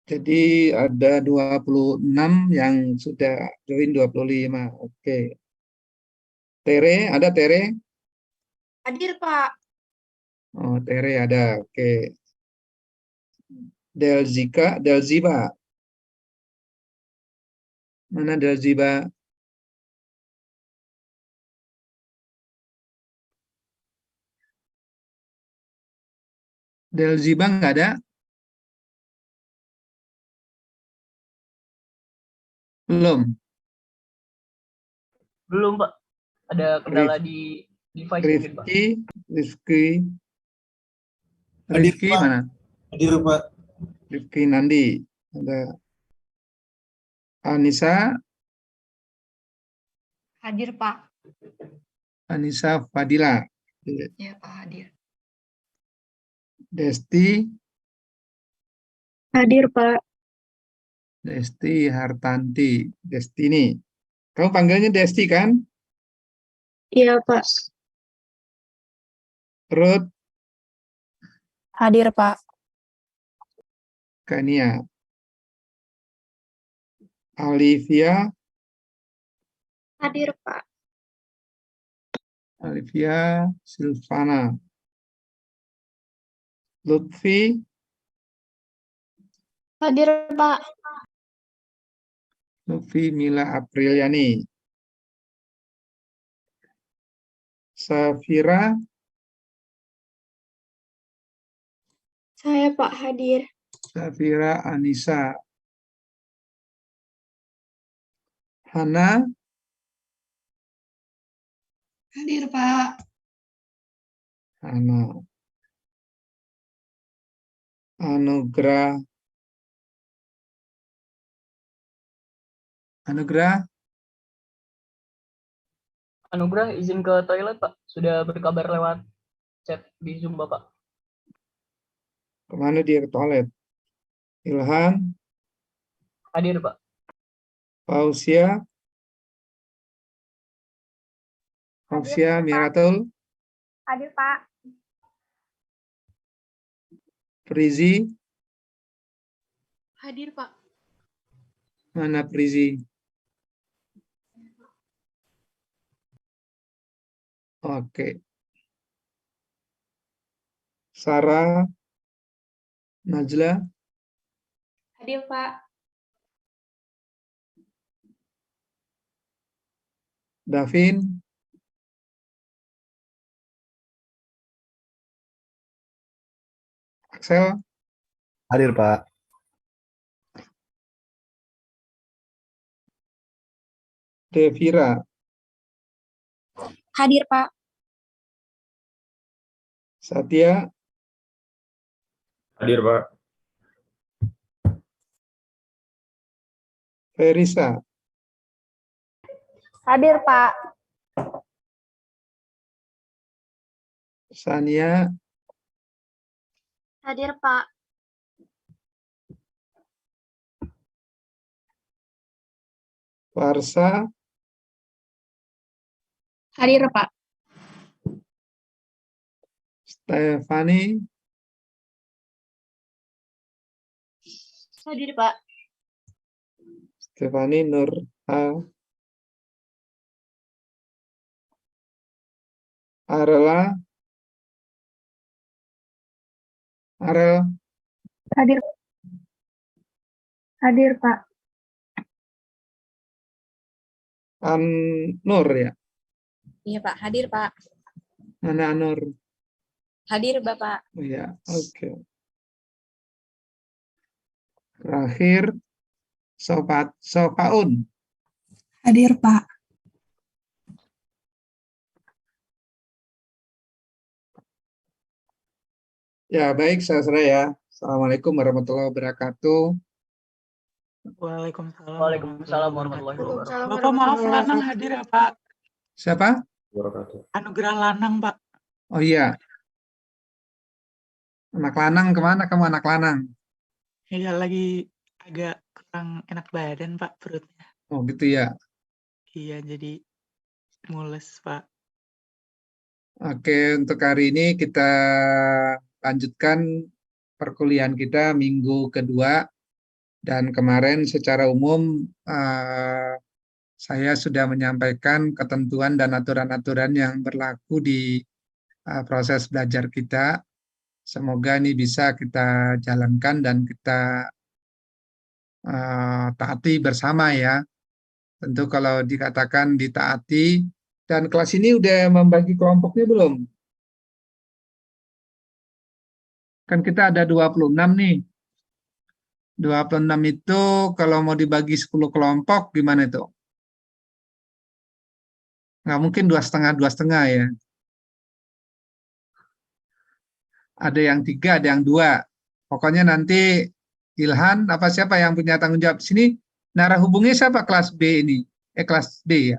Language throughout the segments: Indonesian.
Jadi ada 26 yang sudah join 25. Oke. Tere, ada Tere? Hadir, Pak. Oh, Tere ada. Oke. Delziba. Mana Delziba? Delziba nggak ada? Belum. Belum, Pak. Ada kendala di device mungkin, Pak. Rifki mana? Hadir, Pak. Rifki Nandi. Ada Anissa. Hadir, Pak. Anissa Fadila. Ya, Pak, hadir. Desti. Hadir, Pak. Desti Hartanti. Destini. Kamu panggilnya Desti kan? Iya, Pak. Ruth Hadir, Pak. Kania. Olivia. Hadir, Pak. Olivia Silvana. Lutfi. Hadir, Pak. Lutfi Mila Apriliani. Safira. Saya, Pak, hadir. Safira Anissa. Hana. Hadir, Pak. Hana. Anugrah. Anugrah izin ke toilet, Pak. Sudah berkabar lewat chat di Zoom, Bapak. Kemana dia ke toilet? Ilham. Hadir, Pak. Fausia. Fausia Miratul. Hadir, Pak. Prizi. Hadir, Pak. Mana Prizi? Oke. Sarah. Najla. Hadir, Pak. Davin. Axel. Hadir, Pak. Devira. Hadir, Pak. Satya. Hadir, Pak. Ferisa. Hadir, Pak. Sania. Hadir, Pak. Farsa. Hadir, Pak. Stefani. Hadir, Pak. Stefani Nur. Arela. Arel. Hadir. Hadir, Pak. Nur ya. Iya, Pak. Hadir, Pak. Mana Nur? Hadir, Bapak. Oh, ya, oke. Terakhir Sofaun. Hadir, Pak. Ya, baik, saya ya. Assalamualaikum warahmatullahi wabarakatuh. Waalaikumsalam. Waalaikumsalam warahmatullahi wabarakatuh. Bapak maaf, Lanang hadir ya, Pak? Siapa? Anugerah Lanang, Pak. Oh iya. Anak lanang kemana kamu anak lanang? Iya, lagi agak kurang enak badan, Pak, perutnya. Oh gitu ya. Iya, jadi mules, Pak. Oke, untuk hari ini kita lanjutkan perkuliahan kita minggu kedua Dan kemarin secara umum saya sudah menyampaikan ketentuan dan aturan-aturan yang berlaku di proses belajar kita. Semoga ini bisa kita jalankan dan kita taati bersama ya. Tentu kalau dikatakan ditaati, dan kelas ini udah membagi kelompoknya belum? Kan kita ada 26 nih. 26 itu kalau mau dibagi 10 kelompok gimana itu? Nggak mungkin dua setengah ya. Ada yang 3, ada yang 2. Pokoknya nanti Ilhan, apa siapa yang punya tanggung jawab sini? Narah hubungnya siapa kelas B ini? Kelas D ya?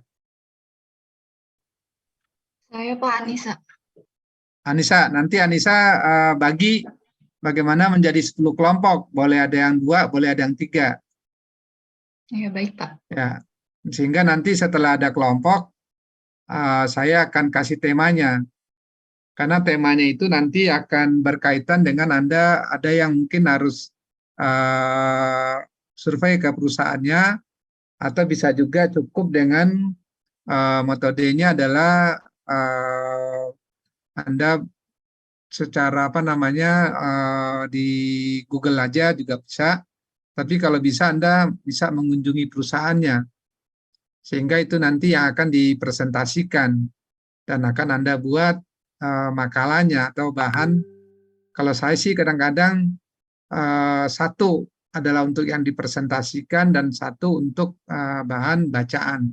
Saya Pak Anissa. Anissa, nanti Anissa bagi bagaimana menjadi 10 kelompok. Boleh ada yang 2, boleh ada yang 3. Ya, baik Pak. Ya, sehingga nanti setelah ada kelompok, saya akan kasih temanya. Karena temanya itu nanti akan berkaitan dengan Anda, ada yang mungkin harus survei ke perusahaannya, atau bisa juga cukup dengan metodenya adalah Anda secara di Google aja juga bisa, tapi kalau bisa Anda bisa mengunjungi perusahaannya, sehingga itu nanti yang akan dipresentasikan dan akan Anda buat makalahnya atau bahan. Kalau saya sih kadang-kadang satu adalah untuk yang dipresentasikan dan satu untuk bahan bacaan.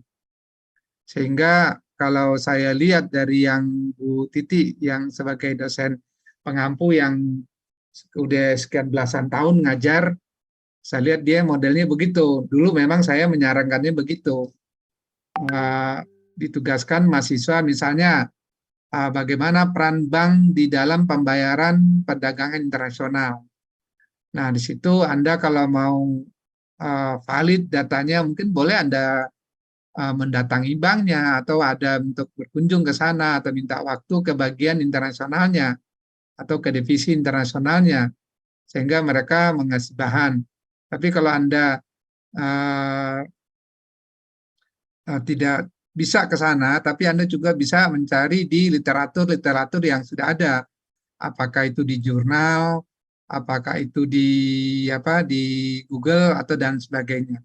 Sehingga kalau saya lihat dari yang Bu Titi yang sebagai dosen pengampu yang udah sekian belasan tahun ngajar, saya lihat dia modelnya begitu. Dulu memang saya menyarankannya begitu. Ditugaskan mahasiswa misalnya bagaimana peran bank di dalam pembayaran perdagangan internasional. Nah, di situ Anda kalau mau valid datanya, mungkin boleh Anda mendatangi banknya, atau ada untuk berkunjung ke sana, atau minta waktu ke bagian internasionalnya, atau ke divisi internasionalnya, sehingga mereka mengasih bahan. Tapi kalau Anda tidak bisa ke sana, tapi Anda juga bisa mencari di literatur-literatur yang sudah ada. Apakah itu di jurnal, apakah itu di Google atau dan sebagainya.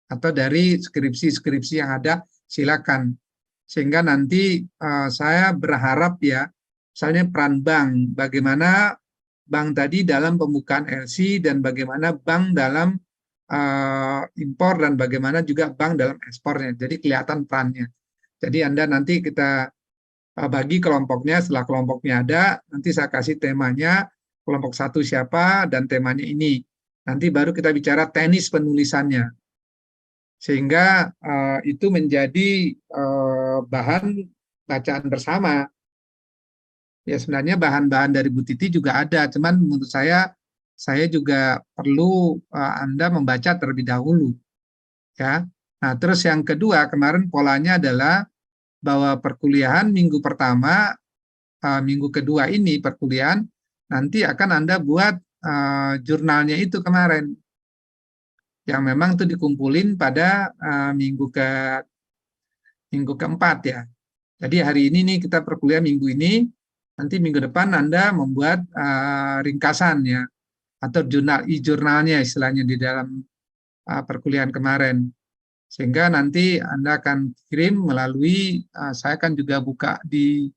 Atau dari skripsi-skripsi yang ada, silakan. Sehingga nanti saya berharap ya, misalnya peran bank, bagaimana bank tadi dalam pembukaan LC dan bagaimana bank dalam impor dan bagaimana juga bank dalam ekspornya. Jadi kelihatan perannya. Jadi Anda nanti kita bagi kelompoknya, setelah kelompoknya ada, nanti saya kasih temanya, kelompok 1 siapa, dan temanya ini. Nanti baru kita bicara teknis penulisannya. Sehingga itu menjadi bahan bacaan bersama. Ya sebenarnya bahan-bahan dari Bu Titi juga ada, cuman menurut saya juga perlu Anda membaca terlebih dahulu. Ya. Nah, terus yang kedua, kemarin polanya adalah bahwa perkuliahan minggu pertama, minggu kedua ini perkuliahan, nanti akan Anda buat jurnalnya itu kemarin. Yang memang itu dikumpulin pada minggu keempat ya. Jadi hari ini nih kita perkuliahan minggu ini, nanti minggu depan Anda membuat ringkasan ya, atau jurnalnya istilahnya di dalam perkuliahan kemarin. Sehingga nanti Anda akan kirim melalui, saya kan juga buka di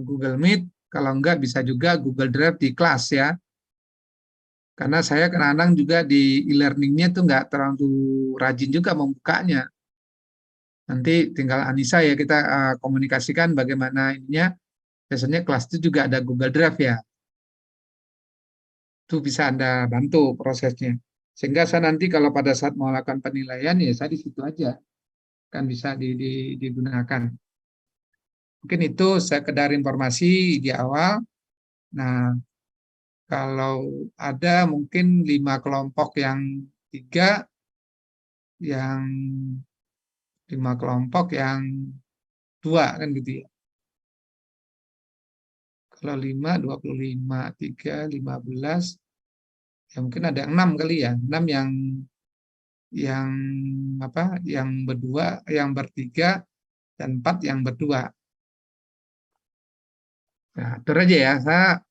Google Meet, kalau enggak bisa juga Google Drive di kelas ya. Karena saya kadang-kadang juga di e-learning-nya tuh enggak terlalu rajin juga membukanya. Nanti tinggal Anissa ya kita komunikasikan bagaimana ininya. Biasanya kelas itu juga ada Google Drive ya. Itu bisa Anda bantu prosesnya. Sehingga saya nanti kalau pada saat mau melakukan penilaian, ya saya di situ aja. Kan bisa digunakan. Mungkin itu sekedar informasi di awal. Nah, kalau ada mungkin 5 kelompok yang 3, yang 5 kelompok yang 2, kan gitu ya. Kalau 5, 25, 3, 15, Ya mungkin ada 6 kali ya, 6 yang apa? Yang berdua, yang bertiga, dan 4 yang berdua. Nah, atur aja ya. Saya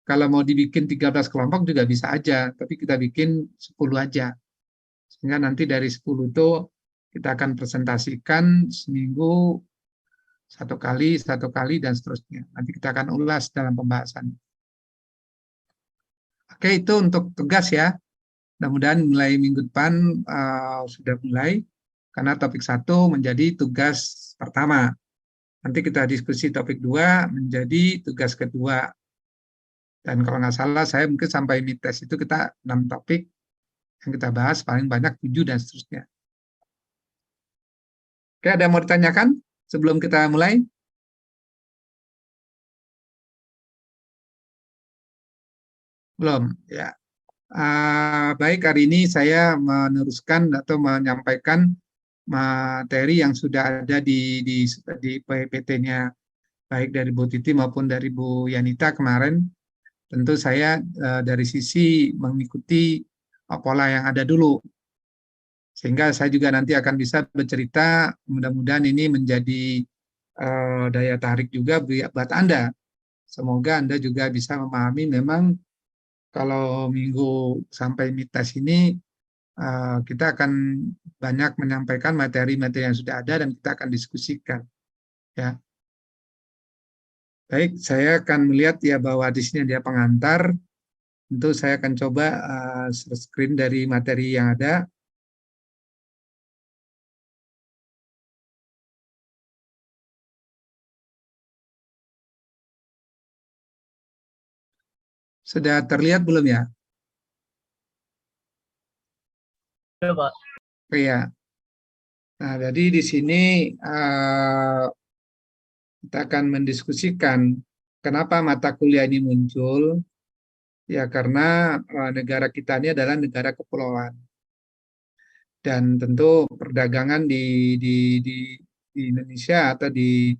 kalau mau dibikin 13 kelompok juga bisa aja, tapi kita bikin 10 aja. Sehingga nanti dari 10 itu kita akan presentasikan seminggu satu kali, dan seterusnya. Nanti kita akan ulas dalam pembahasan. Oke, itu untuk tugas ya. Mudah-mudahan mulai minggu depan sudah mulai, karena topik 1 menjadi tugas pertama. Nanti kita diskusi topik 2 menjadi tugas kedua. Dan kalau nggak salah, saya mungkin sampai mid-test itu kita 6 topik yang kita bahas, paling banyak 7 dan seterusnya. Oke, ada yang mau ditanyakan sebelum kita mulai? Belum, ya. Baik, hari ini saya meneruskan atau menyampaikan materi yang sudah ada di PPT-nya, baik dari Bu Titi maupun dari Bu Yanita kemarin. Tentu saya dari sisi mengikuti pola yang ada dulu, sehingga saya juga nanti akan bisa bercerita, mudah-mudahan ini menjadi daya tarik juga buat Anda. Semoga Anda juga bisa memahami memang kalau minggu sampai mitas ini kita akan banyak menyampaikan materi-materi yang sudah ada dan kita akan diskusikan. Ya. Baik, saya akan melihat ya bahwa di sini ada pengantar. Tentu saya akan coba share screen dari materi yang ada. Sudah terlihat belum ya? Udah, Pak. Iya. Nah, jadi di sini kita akan mendiskusikan kenapa mata kuliah ini muncul. Ya, karena negara kita ini adalah negara kepulauan. Dan tentu perdagangan di Indonesia atau di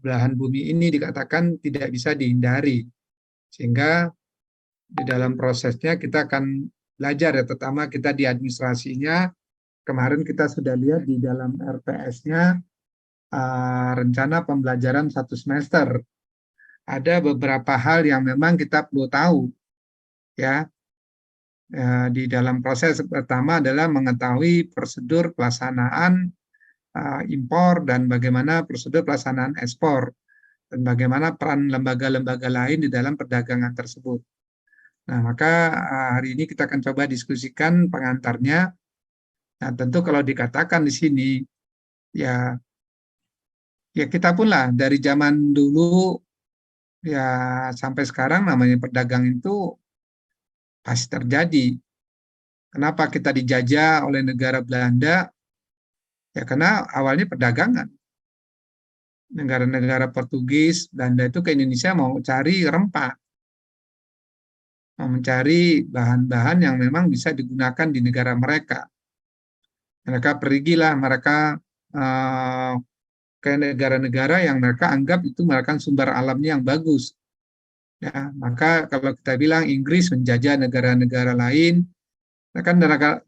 belahan bumi ini dikatakan tidak bisa dihindari. Sehingga di dalam prosesnya kita akan belajar ya, terutama kita di administrasinya. Kemarin kita sudah lihat di dalam RPS-nya rencana pembelajaran 1 semester. Ada beberapa hal yang memang kita perlu tahu ya. Di dalam proses pertama adalah mengetahui prosedur pelaksanaan impor dan bagaimana prosedur pelaksanaan ekspor dan bagaimana peran lembaga-lembaga lain di dalam perdagangan tersebut. Nah, maka hari ini kita akan coba diskusikan pengantarnya. Nah, tentu kalau dikatakan di sini ya kita pun lah dari zaman dulu ya sampai sekarang namanya perdagangan itu pasti terjadi. Kenapa kita dijajah oleh negara Belanda? Ya karena awalnya perdagangan. Negara-negara Portugis, Belanda itu ke Indonesia mau cari rempah. Mau mencari bahan-bahan yang memang bisa digunakan di negara mereka. Mereka pergilah ke negara-negara yang mereka anggap itu merupakan sumber alamnya yang bagus. Ya, maka kalau kita bilang Inggris menjajah negara-negara lain, kan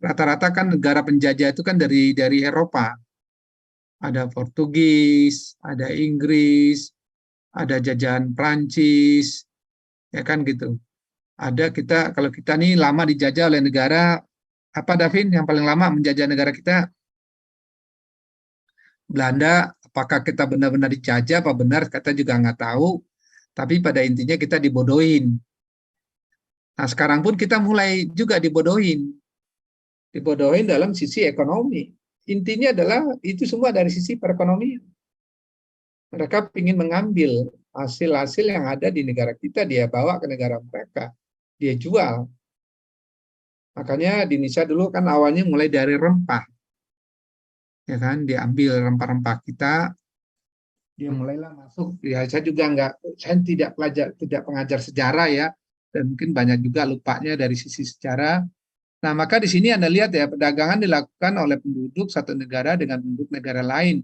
rata-rata kan negara penjajah itu kan dari Eropa. Ada Portugis, ada Inggris, ada jajahan Prancis, ya kan gitu. Kalau kita nih lama dijajah oleh negara apa, Davin, yang paling lama menjajah negara kita? Belanda. Apakah kita benar-benar dijajah apa benar, kita juga nggak tahu. Tapi pada intinya kita dibodohin. Nah, sekarang pun kita mulai juga dibodohin. Dibodohin dalam sisi ekonomi. Intinya adalah itu semua dari sisi perekonomian. Mereka ingin mengambil hasil-hasil yang ada di negara kita, dia bawa ke negara mereka. Dia jual. Makanya di Indonesia dulu kan awalnya mulai dari rempah. Ya kan, diambil rempah-rempah kita, dia mulailah masuk. Ya saya juga saya tidak pengajar sejarah ya, dan mungkin banyak juga lupanya dari sisi sejarah. Nah, maka di sini Anda lihat ya, perdagangan dilakukan oleh penduduk satu negara dengan penduduk negara lain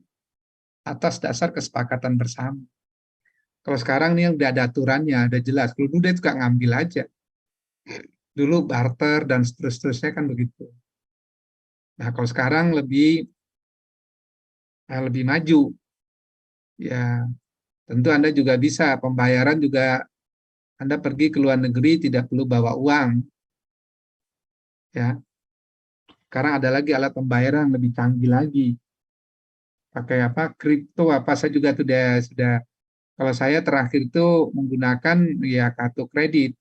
atas dasar kesepakatan bersama. Kalau sekarang nih udah ada aturannya, ada jelas. Kalau dulu dia suka ngambil aja. Dulu barter dan seterusnya kan begitu. Nah, kalau sekarang lebih maju. Ya, tentu Anda juga bisa pembayaran juga Anda pergi ke luar negeri tidak perlu bawa uang. Ya. Sekarang ada lagi alat pembayaran yang lebih canggih lagi. Pakai apa? Kripto apa saya juga sudah kalau saya terakhir itu menggunakan ya kartu kredit.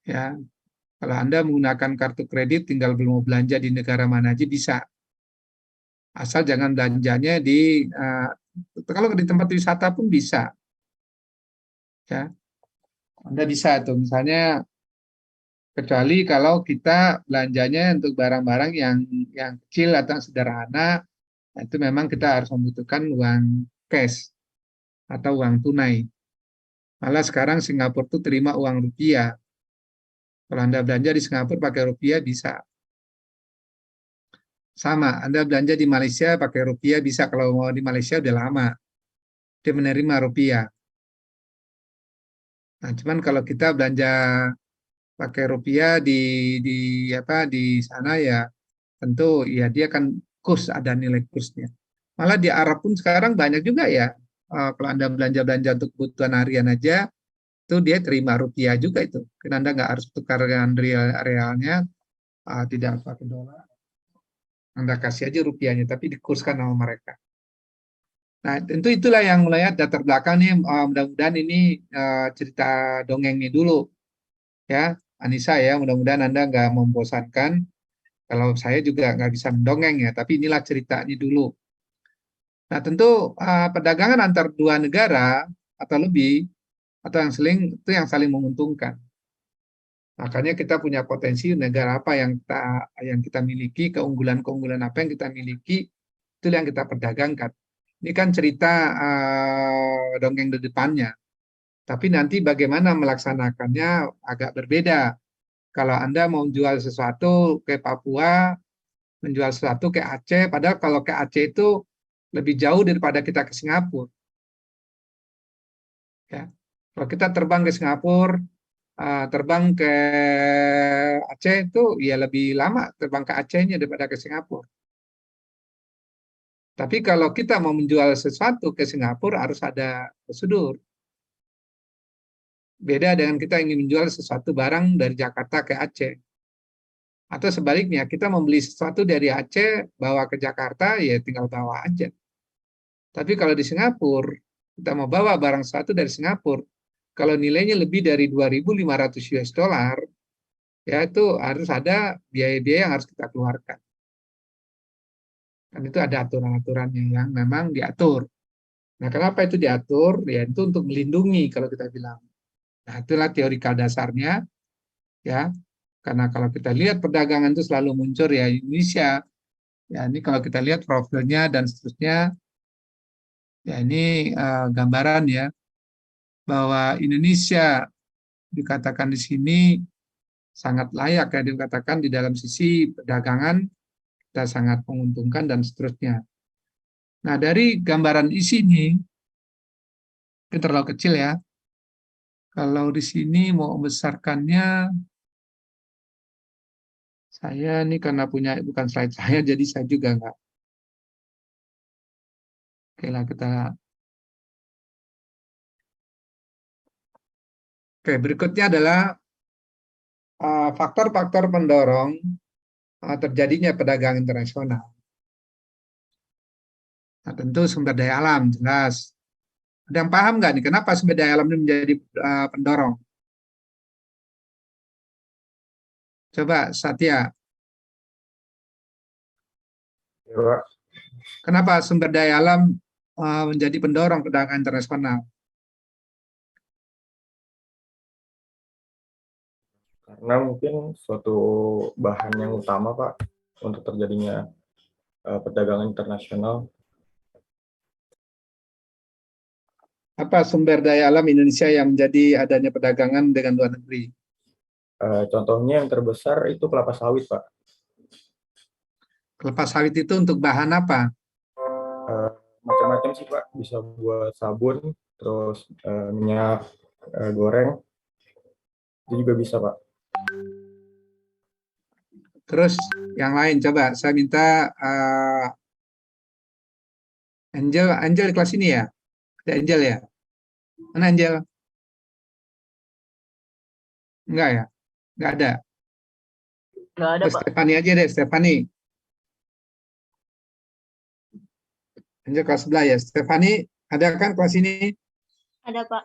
Ya. Kalau Anda menggunakan kartu kredit tinggal mau belanja di negara mana aja bisa. Asal jangan belanjanya di kalau di tempat wisata pun bisa. Ya. Anda bisa tuh misalnya kecuali kalau kita belanjanya untuk barang-barang yang kecil atau sederhana, itu memang kita harus membutuhkan uang cash atau uang tunai. Malah sekarang Singapura tuh terima uang rupiah. Kalau Anda belanja di Singapura pakai rupiah bisa. Sama, Anda belanja di Malaysia pakai rupiah bisa. Kalau mau di Malaysia udah lama. Dia menerima rupiah. Nah, cuman kalau kita belanja pakai rupiah di sana ya tentu ya dia kan kurs ada nilai kursnya. Malah di Arab pun sekarang banyak juga ya. Kalau Anda belanja-belanja untuk kebutuhan harian aja, itu dia terima rupiah juga itu. Karena Anda nggak harus tukar dengan realnya, tidak pakai dolar. Anda kasih aja rupiahnya, tapi dikurskan sama mereka. Nah, tentu itulah yang mulai latar belakang nih. Mudah-mudahan ini cerita dongengnya dulu, ya, Anissa ya. Mudah-mudahan Anda nggak membosankan. Kalau saya juga nggak bisa mendongeng ya, tapi inilah ceritanya dulu. Nah, tentu perdagangan antar dua negara atau lebih atau yang saling menguntungkan. Makanya kita punya potensi negara apa yang kita miliki, keunggulan-keunggulan apa yang kita miliki, itu yang kita perdagangkan. Ini kan cerita dongeng di depannya. Tapi nanti bagaimana melaksanakannya agak berbeda. Kalau Anda mau menjual sesuatu ke Papua, menjual sesuatu ke Aceh, padahal kalau ke Aceh itu lebih jauh daripada kita ke Singapura. Ya. Kalau kita terbang ke Singapura, terbang ke Aceh itu ya lebih lama terbang ke Acehnya daripada ke Singapura. Tapi kalau kita mau menjual sesuatu ke Singapura harus ada prosedur. Beda dengan kita ingin menjual sesuatu barang dari Jakarta ke Aceh. Atau sebaliknya, kita membeli sesuatu dari Aceh, bawa ke Jakarta, ya tinggal bawa aja. Tapi kalau di Singapura, kita mau bawa barang sesuatu dari Singapura, kalau nilainya lebih dari 2.500 US dollar, ya itu harus ada biaya-biaya yang harus kita keluarkan. Kan itu ada aturan-aturannya yang memang diatur. Nah, kenapa itu diatur? Ya itu untuk melindungi kalau kita bilang. Nah, itulah teorika dasarnya, ya. Karena kalau kita lihat perdagangan itu selalu muncul ya Indonesia. Ya ini kalau kita lihat profilnya dan seterusnya, ya ini gambaran ya bahwa Indonesia dikatakan di sini sangat layak ya dikatakan di dalam sisi perdagangan kita sangat menguntungkan dan seterusnya. Nah dari gambaran isi ini ini terlalu kecil ya. Kalau di sini mau membesarkannya, saya ini karena punya bukan slide saya jadi saya juga nggak. Oke lah kita. Oke berikutnya adalah faktor-faktor pendorong terjadinya perdagangan internasional. Nah, tentu sumber daya alam jelas. Ada yang paham nggak nih kenapa sumber daya alam ini menjadi pendorong? Coba Satya, Ya, Pak. kenapa sumber daya alam menjadi pendorong perdagangan internasional? Karena mungkin suatu bahan yang utama, Pak, untuk terjadinya perdagangan internasional. Apa sumber daya alam Indonesia yang menjadi adanya perdagangan dengan luar negeri? Contohnya yang terbesar itu kelapa sawit, Pak. Kelapa sawit itu untuk bahan apa? Macam-macam sih, Pak. Bisa buat sabun, terus minyak goreng, itu juga bisa, Pak. Terus yang lain coba saya minta Angel di kelas ini ya? Ada Angel ya? Mana Angel? Enggak ya? Enggak ada. Nggak ada, Pak. Stefani aja deh, Stefani. Angel kelas sebelah ya. Stefani, ada kan kelas ini? Ada, Pak.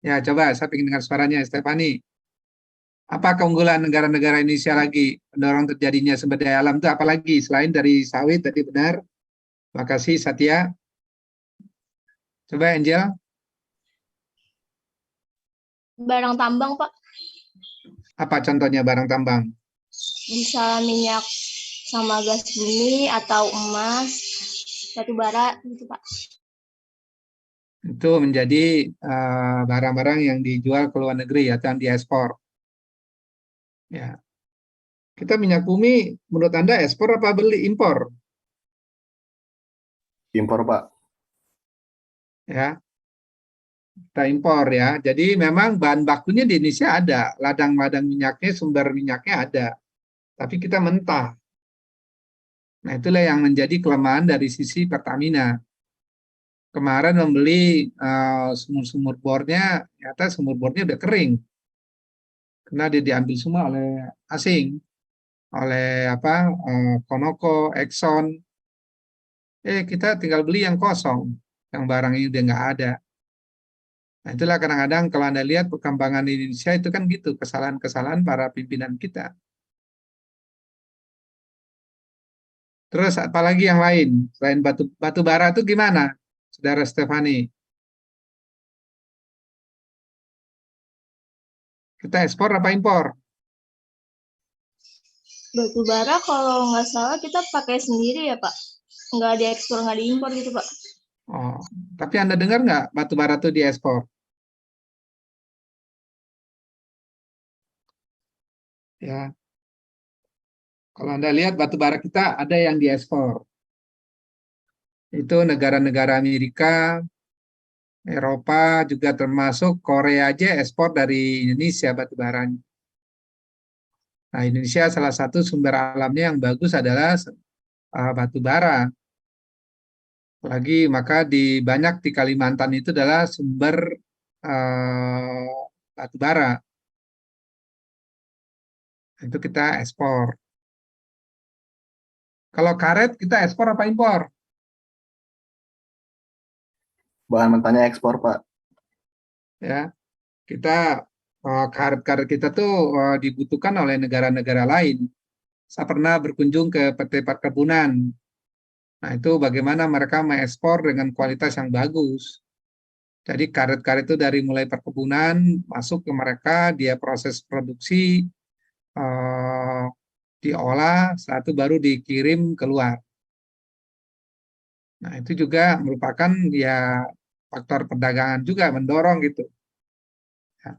Ya, coba saya ingin dengar suaranya, Stefani. Apa keunggulan negara-negara Indonesia lagi pendorong terjadinya sumber daya alam itu apalagi selain dari sawit tadi benar. Terima kasih Satya. Coba Angel. Barang tambang, Pak. Apa contohnya barang tambang? Bisa minyak sama gas bumi atau emas, batu bara gitu, Pak. Itu menjadi barang-barang yang dijual ke luar negeri atau yang diekspor. Ya. Kita minyak bumi menurut Anda ekspor apa beli impor? Impor, Pak. Ya. Kita impor ya. Jadi memang bahan bakunya di Indonesia ada, ladang-ladang minyaknya, sumber minyaknya ada. Tapi kita mentah. Nah, itulah yang menjadi kelemahan dari sisi Pertamina. Kemarin membeli sumur-sumur bornya, ternyata sumur bornya udah kering. Karena dia diambil semua oleh asing, oleh Conoco, Exxon. Kita tinggal beli yang kosong, yang barang ini udah nggak ada. Nah, itulah kadang-kadang kalau Anda lihat perkembangan di Indonesia itu kan gitu, kesalahan-kesalahan para pimpinan kita. Terus apalagi yang lain selain batu bara itu gimana, Saudara Stefani? Kita ekspor apa impor? Batu bara kalau nggak salah kita pakai sendiri ya, Pak. Nggak diekspor, nggak diimpor gitu, Pak. Oh, tapi Anda dengar nggak batu bara itu diekspor? Ya, kalau Anda lihat batu bara kita ada yang diekspor. Itu negara-negara Amerika, Eropa, juga termasuk Korea aja ekspor dari Indonesia batu baranya. Nah, Indonesia salah satu sumber alamnya yang bagus adalah batu bara. Lagi maka banyak di Kalimantan itu adalah sumber batu bara. Itu kita ekspor. Kalau karet kita ekspor apa impor? Bahan mentahnya ekspor, Pak. Ya, kita karet-karet kita tuh dibutuhkan oleh negara-negara lain. Saya pernah berkunjung ke PT Perkebunan. Nah, itu bagaimana mereka mengekspor dengan kualitas yang bagus. Jadi karet-karet itu dari mulai perkebunan masuk ke mereka, dia proses produksi, diolah, setelah itu baru dikirim keluar. Nah, itu juga merupakan ya faktor perdagangan juga mendorong gitu. Ya.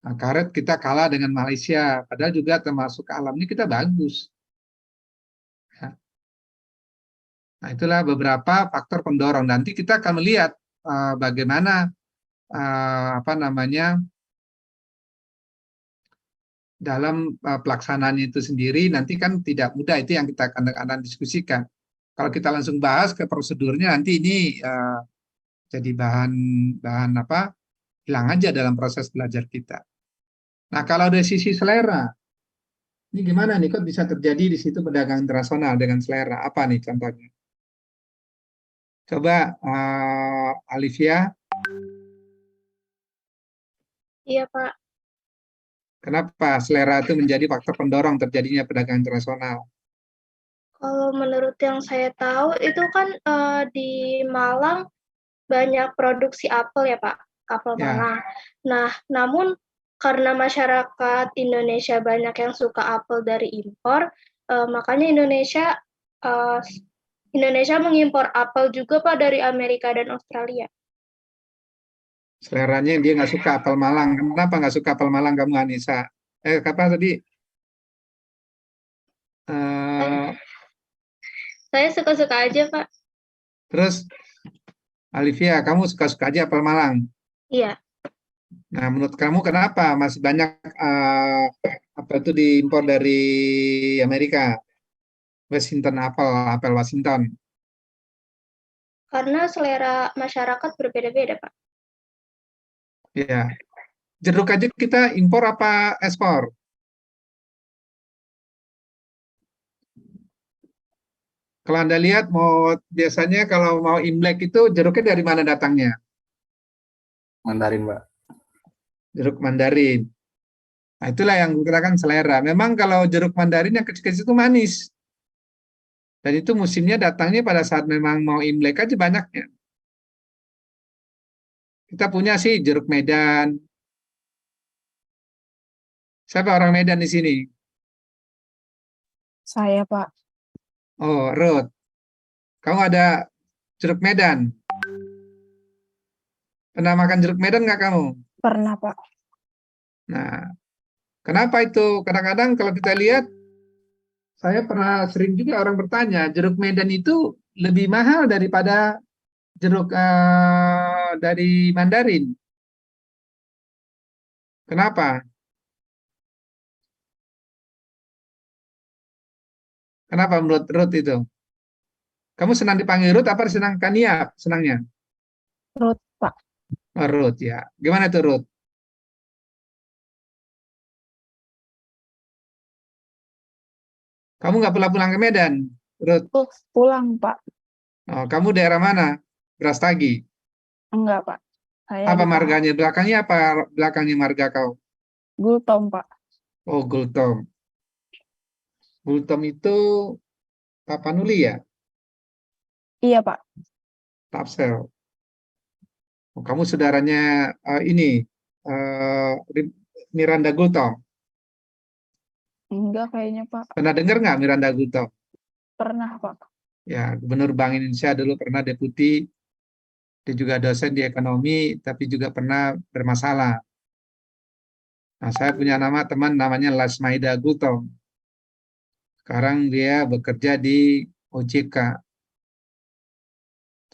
Nah, karet kita kalah dengan Malaysia, padahal juga termasuk alamnya kita bagus. Ya. Nah, itulah beberapa faktor pendorong. Nanti kita akan melihat bagaimana dalam pelaksanaannya itu sendiri nanti kan tidak mudah, itu yang kita akan diskusikan. Kalau kita langsung bahas ke prosedurnya nanti ini jadi bahan hilang aja dalam proses belajar kita. Nah, kalau dari sisi selera, ini gimana nih kok bisa terjadi di situ perdagangan internasional dengan selera? Apa nih contohnya? Coba Alivia. Iya, Pak. Kenapa selera itu menjadi faktor pendorong terjadinya perdagangan internasional? Kalau menurut yang saya tahu itu kan di Malang banyak produksi apel ya, Pak, apel Ya. Malang. Nah, namun karena masyarakat Indonesia banyak yang suka apel dari impor, makanya Indonesia mengimpor apel juga, Pak, dari Amerika dan Australia. Seleranya dia nggak suka apel Malang. Kenapa nggak suka apel Malang kamu, Anissa? Apa tadi? Saya suka-suka aja, Pak. Terus, Alivia, kamu suka-suka aja apel Malang? Iya. Nah, menurut kamu kenapa masih banyak Apa itu diimpor dari Amerika? Washington apple, apel Washington. Karena selera masyarakat berbeda-beda, Pak. Ya. Jeruk aja kita impor apa ekspor? Kalau Anda lihat biasanya kalau mau Imlek itu jeruknya dari mana datangnya? Mandarin, Pak. Jeruk Mandarin. Nah, itulah yang dikatakan selera. Memang kalau jeruk Mandarin yang kecil-kecil itu manis. Dan itu musimnya datangnya pada saat memang mau Imlek aja banyaknya. Kita punya sih jeruk Medan. Siapa orang Medan di sini? Saya, Pak. Oh, Ruth. Kamu ada jeruk Medan? Pernah makan jeruk Medan nggak kamu? Pernah, Pak. Nah, kenapa itu? Kadang-kadang kalau kita lihat, saya pernah sering juga orang bertanya, jeruk Medan itu lebih mahal daripada jeruk dari Mandarin. Kenapa? Kenapa menurut Ruth itu? Kamu senang dipanggil Ruth apa senang Kaniap? Senangnya? Ruth, Pak. Oh, Ruth ya. Gimana tuh Ruth? Kamu nggak pulang-pulang ke Medan, Ruth? Pulang, Pak. Oh, kamu daerah mana? Brastagi. Enggak, Pak. Saya Apa di marganya? Belakangnya apa? Belakangnya marga kau? Gultom, Pak. Oh, Gultom. Gultom itu Tapanuli ya? Iya, Pak. Tapsel. Oh, kamu saudaranya ini eh, Miranda Gultom. Enggak kayaknya, Pak. Pernah dengar nggak Miranda Gultom? Pernah, Pak. Ya, Gubernur Bank Indonesia dulu pernah deputi, dia juga dosen di ekonomi, tapi juga pernah bermasalah. Nah, saya punya teman namanya Lasmaida Gultom. Sekarang dia bekerja di OJK,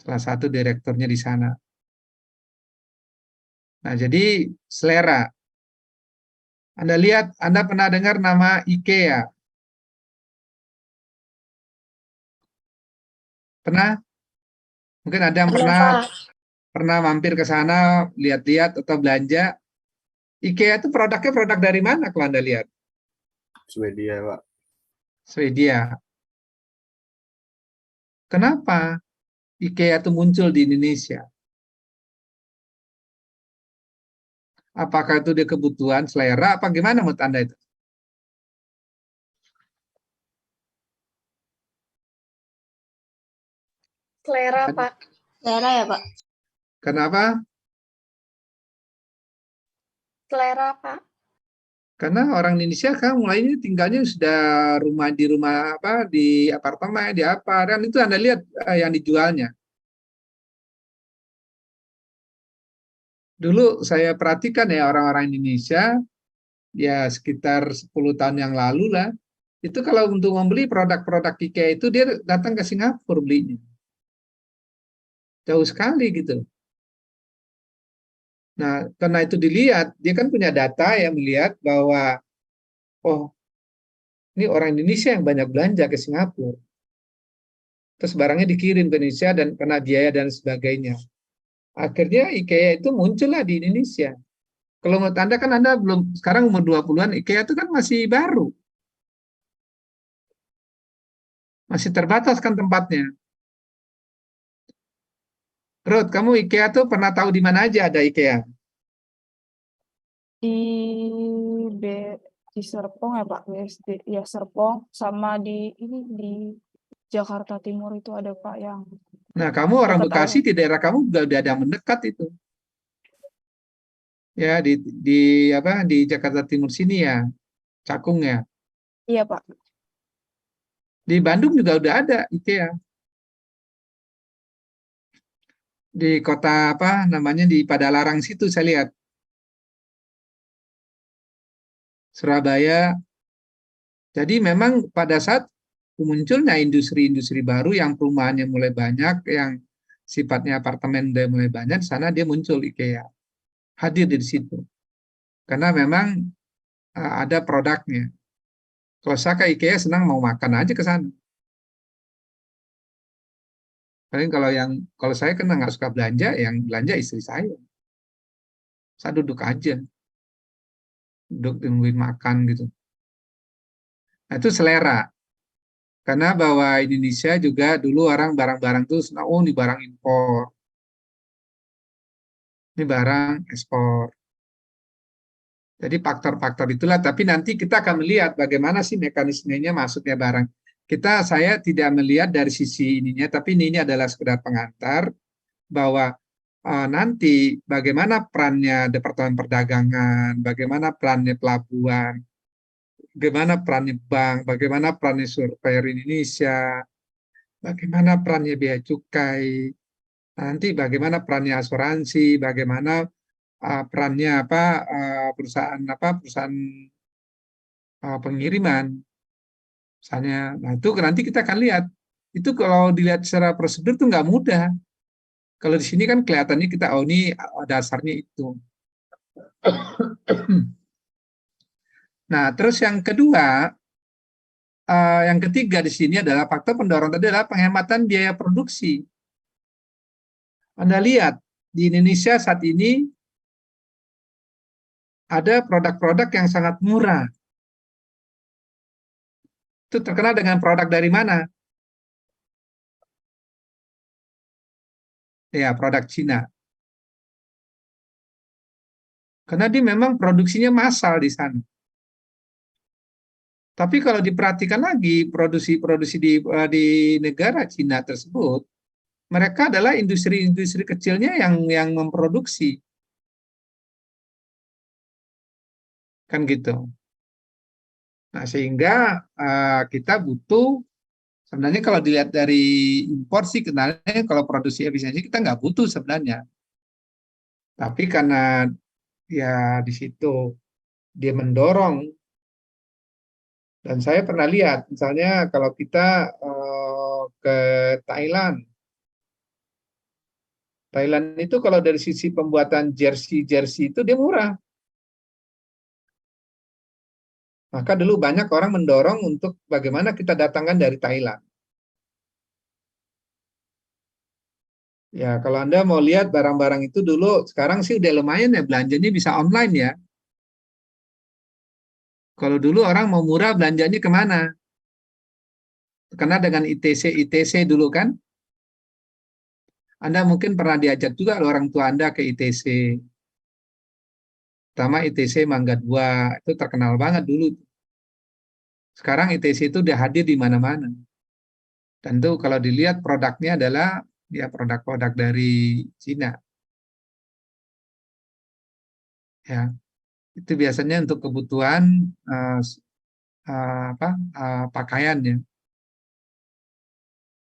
salah satu direkturnya di sana. Nah, jadi selera. Anda lihat, Anda pernah dengar nama IKEA? Pernah? Mungkin ada yang pernah mampir ke sana, lihat-lihat atau belanja. IKEA itu produknya produk dari mana kalau Anda lihat? Swedia, Pak. Swedia. Kenapa IKEA itu muncul di Indonesia? Apakah itu dia kebutuhan, selera, apa gimana menurut Anda itu? Selera, Pak. Selera ya, Pak? Kenapa? Selera, Pak. Karena orang Indonesia kan mulainya tinggalnya sudah di rumah apa di apartemen di apa dan itu Anda lihat yang dijualnya. Dulu saya perhatikan ya orang-orang Indonesia ya sekitar 10 tahun yang lalu lah itu kalau untuk membeli produk-produk IKEA itu dia datang ke Singapura belinya. Jauh sekali gitu. Nah, karena itu dilihat, dia kan punya data yang melihat bahwa oh, ini orang Indonesia yang banyak belanja ke Singapura. Terus barangnya dikirim ke Indonesia dan kena biaya dan sebagainya. Akhirnya IKEA itu muncullah di Indonesia. Kalau menurut Anda kan Anda belum, sekarang umur 20-an, IKEA itu kan masih baru. Masih terbatas kan tempatnya. Ruth, kamu IKEA tuh pernah tahu di mana aja ada IKEA? Di B di Serpong ya, Pak. BSD. Ya, Serpong sama di Jakarta Timur itu ada, Pak, yang Nah, kamu orang dekat Bekasi, di daerah kamu juga udah ada yang mendekat itu. Ya, di Jakarta Timur sini ya, Cakung ya. Iya, Pak. Di Bandung juga udah ada IKEA. Di kota apa namanya di Padalarang situ saya lihat. Surabaya. Jadi memang pada saat munculnya industri-industri baru yang perumahannya mulai banyak, yang sifatnya apartemen udah mulai banyak, di sana dia muncul IKEA. Hadir di situ. Karena memang ada produknya. Kalau saya ke IKEA senang mau makan aja ke sana. Paling kalau saya kan nggak suka belanja, yang belanja istri saya. Saya duduk aja, duduk nungguin makan gitu. Nah, itu selera. Karena bahwa Indonesia juga dulu orang barang-barang tuh, oh ini barang impor, ini barang ekspor. Jadi faktor-faktor itulah, tapi nanti kita akan melihat bagaimana sih mekanismenya masuknya barang. Saya tidak melihat dari sisi ininya, tapi ini adalah sekedar pengantar bahwa nanti bagaimana perannya Departemen Perdagangan, bagaimana perannya pelabuhan, bagaimana perannya bank, bagaimana perannya Surveyor Indonesia, bagaimana perannya Bea Cukai, nanti bagaimana perannya asuransi, bagaimana perannya perusahaan pengiriman misalnya. Nah, itu nanti kita akan lihat. Itu kalau dilihat secara prosedur itu nggak mudah. Kalau di sini kan kelihatannya kita ini dasarnya itu. Nah, terus yang kedua, yang ketiga di sini adalah faktor pendorong tadi adalah penghematan biaya produksi. Anda lihat di Indonesia saat ini ada produk-produk yang sangat murah. Itu terkenal dengan produk dari mana? Ya, produk Cina. Karena dia memang produksinya massal di sana. Tapi kalau diperhatikan lagi produksi-produksi di negara Cina tersebut, mereka adalah industri-industri kecilnya yang memproduksi. Kan gitu. Nah, sehingga kita butuh, sebenarnya kalau dilihat dari impor sih, kenalnya kalau produksi efisiensi kita nggak butuh sebenarnya. Tapi karena ya di situ dia mendorong, dan saya pernah lihat, misalnya kalau kita ke Thailand itu kalau dari sisi pembuatan jersey itu dia murah. Maka dulu banyak orang mendorong untuk bagaimana kita datangkan dari Thailand. Ya, kalau Anda mau lihat barang-barang itu dulu, sekarang sih udah lumayan ya, belanjanya bisa online ya. Kalau dulu orang mau murah, belanjanya kemana? Karena dengan ITC dulu kan, Anda mungkin pernah diajak juga orang tua Anda ke ITC. Pertama ITC Mangga 2, itu terkenal banget dulu. Sekarang ITC itu udah hadir di mana-mana. Tentu kalau dilihat produknya adalah ya produk-produk dari Cina. Ya, itu biasanya untuk kebutuhan pakaian ya.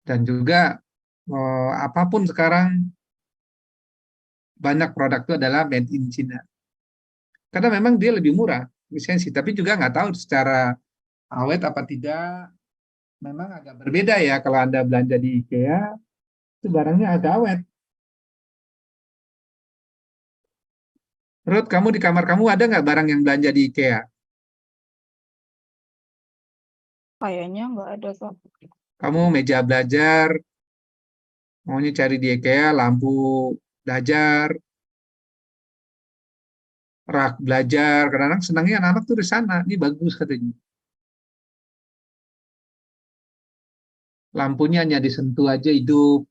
Dan juga apapun sekarang banyak produk itu adalah made in China. Karena memang dia lebih murah lisensi, tapi juga nggak tahu secara awet apa tidak. Memang agak berbeda ya kalau Anda belanja di IKEA, itu barangnya agak awet. Menurut kamu di kamar kamu ada nggak barang yang belanja di IKEA? Kayaknya nggak ada, Pak. Kamu meja belajar, maunya cari di IKEA, lampu belajar, rak belajar. Kadang-kadang senangnya anak-anak tuh di sana, ini bagus katanya. Lampunya hanya disentuh aja hidup,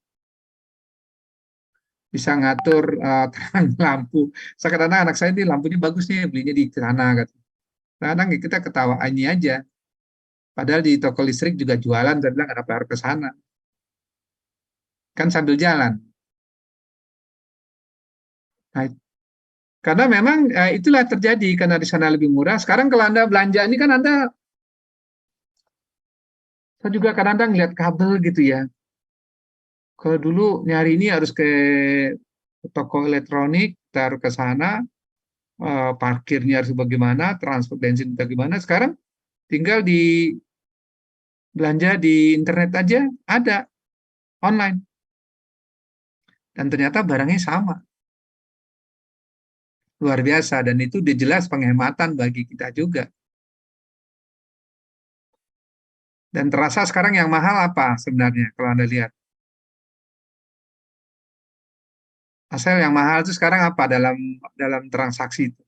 bisa ngatur terang lampu. Kadang-kadang anak saya ini lampunya bagus nih, belinya di sana. Kadang-kadang kita ketawa ini aja. Padahal di toko listrik juga jualan, saya bilang kenapa harus ke sana. Kan sambil jalan. Nah, karena memang itulah terjadi, karena di sana lebih murah. Sekarang kalau Anda belanja ini kan saya juga kadang-kadang lihat kabel gitu ya. Kalau dulu nyari ini harus ke toko elektronik, taruh ke sana, parkirnya harus bagaimana, transport bensin bagaimana. Sekarang tinggal belanja di internet aja, ada online. Dan ternyata barangnya sama. luar biasa, dan itu udah jelas penghematan bagi kita juga. Dan terasa sekarang yang mahal apa sebenarnya kalau Anda lihat? Asal yang mahal itu sekarang apa dalam transaksi itu?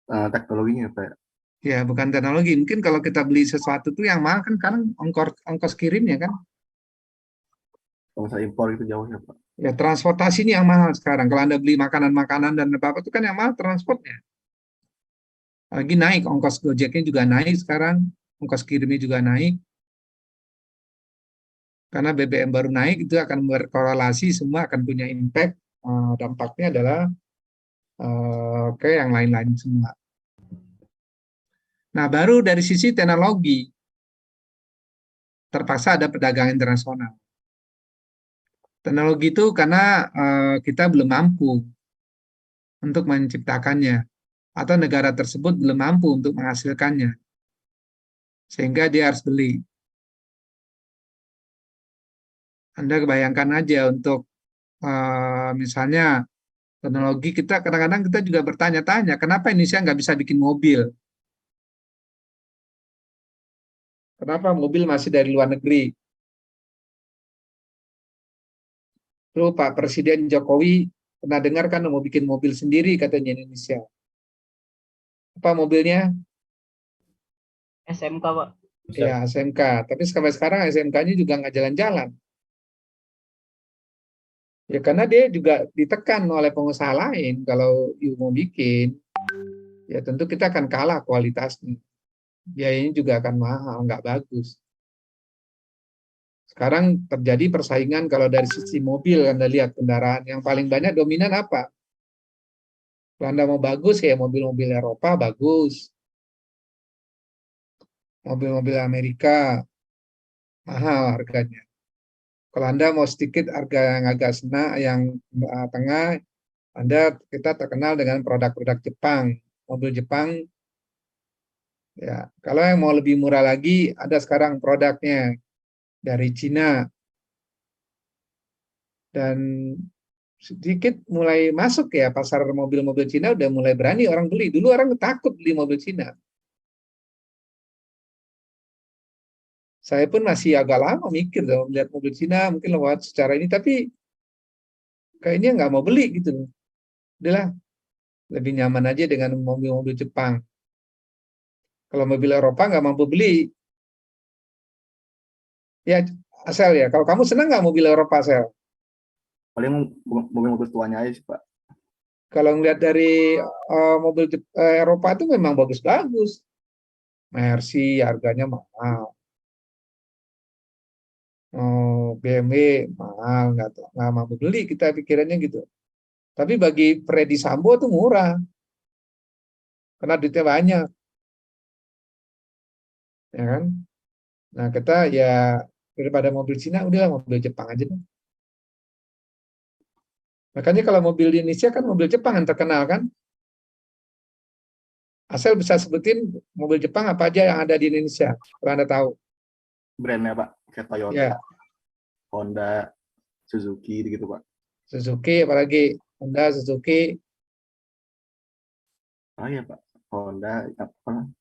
Teknologinya Pak. Ya, bukan teknologi. Mungkin kalau kita beli sesuatu tuh yang mahal kan sekarang ongkos kirimnya kan. Kalau misalnya impor itu jauh ya Pak. Ya, transportasi ini yang mahal sekarang. Kalau Anda beli makanan-makanan dan apa-apa itu kan yang mahal transportnya. Lagi naik, ongkos Gojeknya juga naik sekarang, ongkos kirimnya juga naik. Karena BBM baru naik, itu akan berkorelasi, semua akan punya impact. Dampaknya adalah ke yang lain-lain semua. Nah, baru dari sisi teknologi, terpaksa ada perdagangan internasional. Teknologi itu karena kita belum mampu untuk menciptakannya, atau negara tersebut belum mampu untuk menghasilkannya, sehingga dia harus beli. Anda bayangkan aja untuk misalnya teknologi kita, kadang-kadang kita juga bertanya-tanya, kenapa Indonesia nggak bisa bikin mobil? Kenapa mobil masih dari luar negeri? Lalu Pak Presiden Jokowi pernah dengar kan mau bikin mobil sendiri katanya Indonesia. Apa mobilnya? SMK, Pak. Ya, SMK. Tapi sampai sekarang SMK-nya juga nggak jalan-jalan. Ya karena dia juga ditekan oleh pengusaha lain. Kalau mau bikin, ya tentu kita akan kalah kualitasnya. Biayanya juga akan mahal, nggak bagus. Sekarang terjadi persaingan kalau dari sisi mobil, Anda lihat kendaraan yang paling banyak dominan apa? Kalau Anda mau bagus ya mobil-mobil Eropa bagus. Mobil-mobil Amerika mahal harganya. Kalau Anda mau sedikit harga yang agak yang tengah, kita terkenal dengan produk-produk Jepang. Mobil Jepang, ya. Kalau yang mau lebih murah lagi, ada sekarang produknya dari Cina. Dan sedikit mulai masuk ya pasar mobil-mobil Cina, udah mulai berani orang beli. Dulu orang takut beli mobil Cina. Saya pun masih agak lama mikir dalam melihat mobil Cina, mungkin lewat secara ini, tapi kayaknya nggak mau beli gitu. Udahlah, lebih nyaman aja dengan mobil-mobil Jepang. Kalau mobil Eropa nggak mampu beli, ya Asel ya. Kalau kamu senang nggak mobil Eropa, Asel? Paling mobil-mobil tuanya aja sih Pak. Kalau ngelihat dari mobil Eropa itu memang bagus-bagus. Mercy harganya mahal. BMW mahal, nggak mampu beli, kita pikirannya gitu. Tapi bagi Freddy Sambo itu murah, karena duitnya banyak, ya kan? Nah kita ya daripada mobil Cina, udahlah mobil Jepang aja deh. Makanya kalau mobil di Indonesia kan mobil Jepang yang terkenal kan? Asal bisa sebutin mobil Jepang apa aja yang ada di Indonesia, kalau Anda tahu. Brandnya Pak, kayak Toyota, Ya, Honda, Suzuki gitu Pak. Suzuki, apalagi Honda, Suzuki, Oh iya Pak, Honda,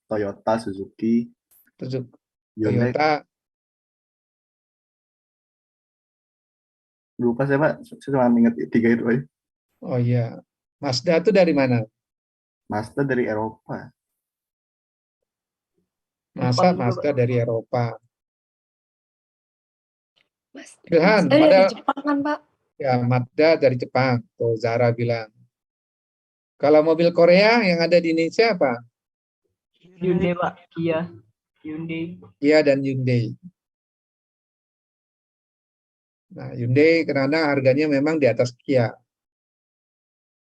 Toyota, Suzuki, Hyundai. Toyota. Lupa saya Pak, saya cuma ingat 3 itu aja. Oh iya, Mazda itu dari mana? Mazda dari Eropa. Masa Jepang juga, Mazda Pak. dari Eropa? Mas, Ilhan, Mazda dari padahal Jepang kan, Pak? ya Mazda dari Jepang, tuh Zara bilang. Kalau mobil Korea yang ada di Indonesia apa? Hyundai, Pak. Kia. Hyundai. Kia dan Hyundai. Nah, Hyundai kadang-kadang harganya memang di atas Kia.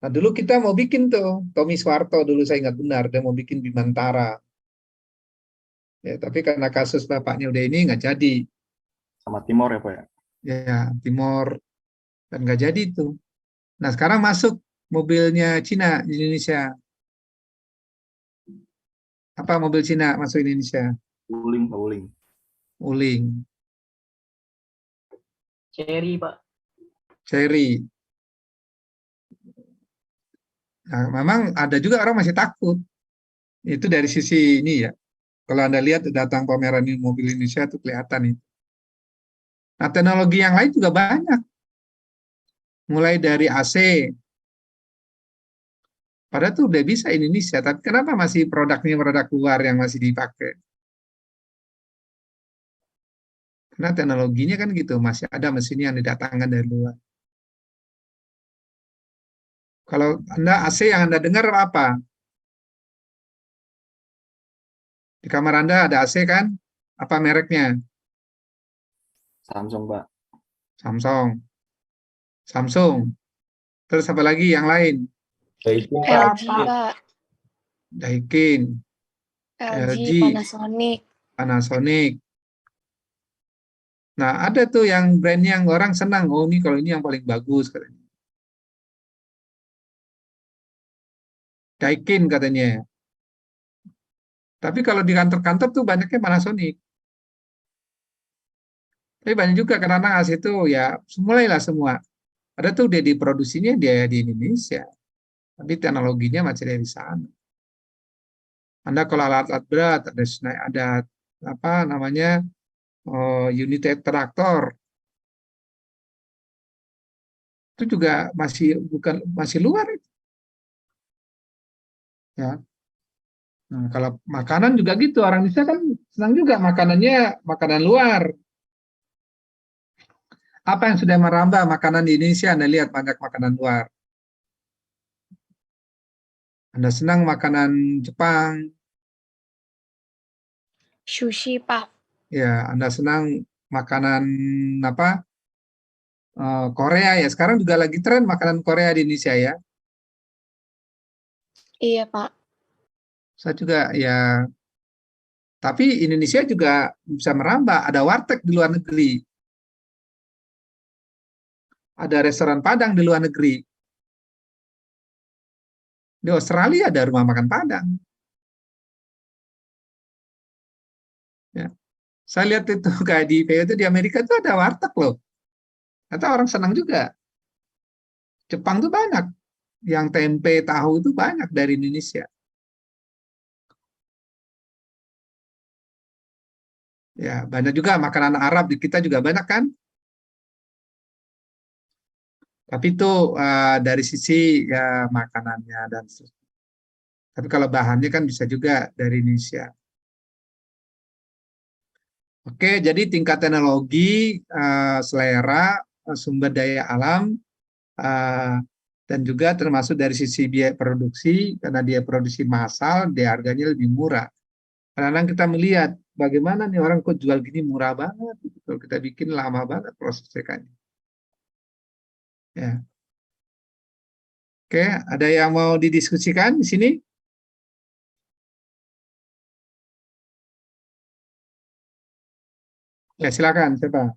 Nah, dulu kita mau bikin tuh, Tommy Soeharto dulu saya ingat benar, dia mau bikin Bimantara. Ya, tapi karena kasus bapaknya udah ini nggak jadi. Sama Timor ya Pak ya? Ya, Timor, dan nggak jadi itu. Nah, sekarang masuk mobilnya Cina di Indonesia. Apa mobil Cina masuk Indonesia? Wuling, Pak Wuling. Wuling, Cherry, Pak. Cherry. Nah, memang ada juga orang masih takut. Itu dari sisi ini ya. Kalau Anda lihat datang pameran mobil Indonesia itu kelihatan itu. Nah, teknologi yang lain juga banyak. Mulai dari AC. Padahal tuh udah bisa Indonesia, tapi kenapa masih produknya produk luar yang masih dipakai? Karena teknologinya kan gitu, masih ada mesin yang didatangkan dari luar. Kalau Anda AC yang Anda dengar apa? Di kamar Anda ada AC kan? Apa mereknya? Samsung, Pak. Samsung. Samsung. Terus apa lagi yang lain? Daikin, Pak. Berapa? LG, Pak. Daikin, LG, LG, Panasonic. Panasonic. Nah, ada tuh yang brand yang orang senang. Oh, ini kalau ini yang paling bagus katanya. Daikin katanya. Tapi kalau di kantor-kantor tuh banyaknya Panasonic. Tapi banyak juga kadang-kadang AC itu ya mulailah semua. Ada tuh dia diproduksinya dia di Indonesia. Tapi teknologinya masih dari sana. Anda kalau alat-alat berat ada apa namanya unit traktor itu juga masih luar ya. Nah, kalau makanan juga gitu, orang Indonesia kan senang juga makanannya makanan luar. Apa yang sudah merambah makanan di Indonesia? Anda lihat banyak makanan luar. Anda senang makanan Jepang, Sushi, Pak. ya. Anda senang makanan apa? Korea ya. Sekarang juga lagi tren makanan Korea di Indonesia ya. Iya, Pak. Saya juga ya. Tapi Indonesia juga bisa merambah. Ada warteg di luar negeri. Ada restoran Padang di luar negeri. Di Australia ada rumah makan Padang. Ya. Saya lihat itu kayak di itu di Amerika itu ada warteg loh. Atau orang senang juga. Jepang tuh banyak. Yang tempe, tahu itu banyak dari Indonesia. Ya, banyak juga makanan Arab di kita juga banyak kan. Tapi itu dari sisi ya makanannya dan tapi kalau bahannya kan bisa juga dari Indonesia. Oke, jadi tingkat teknologi, selera, sumber daya alam, uh, dan juga termasuk dari sisi biaya produksi, karena dia produksi massal, dia harganya lebih murah. Kadang-kadang kita melihat bagaimana nih orang kok jual gini murah banget, gitu. Kalau kita bikin lama banget prosesnya kan. Ya. Oke, ada yang mau didiskusikan di sini? Ya, silakan, siapa?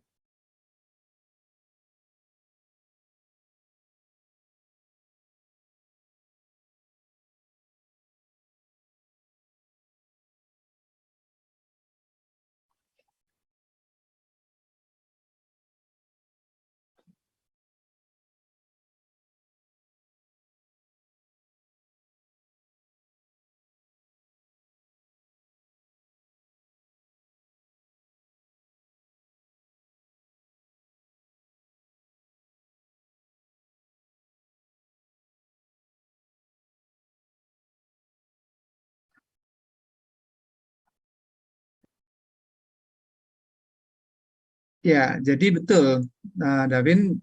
Ya, jadi betul. Nah, Davin,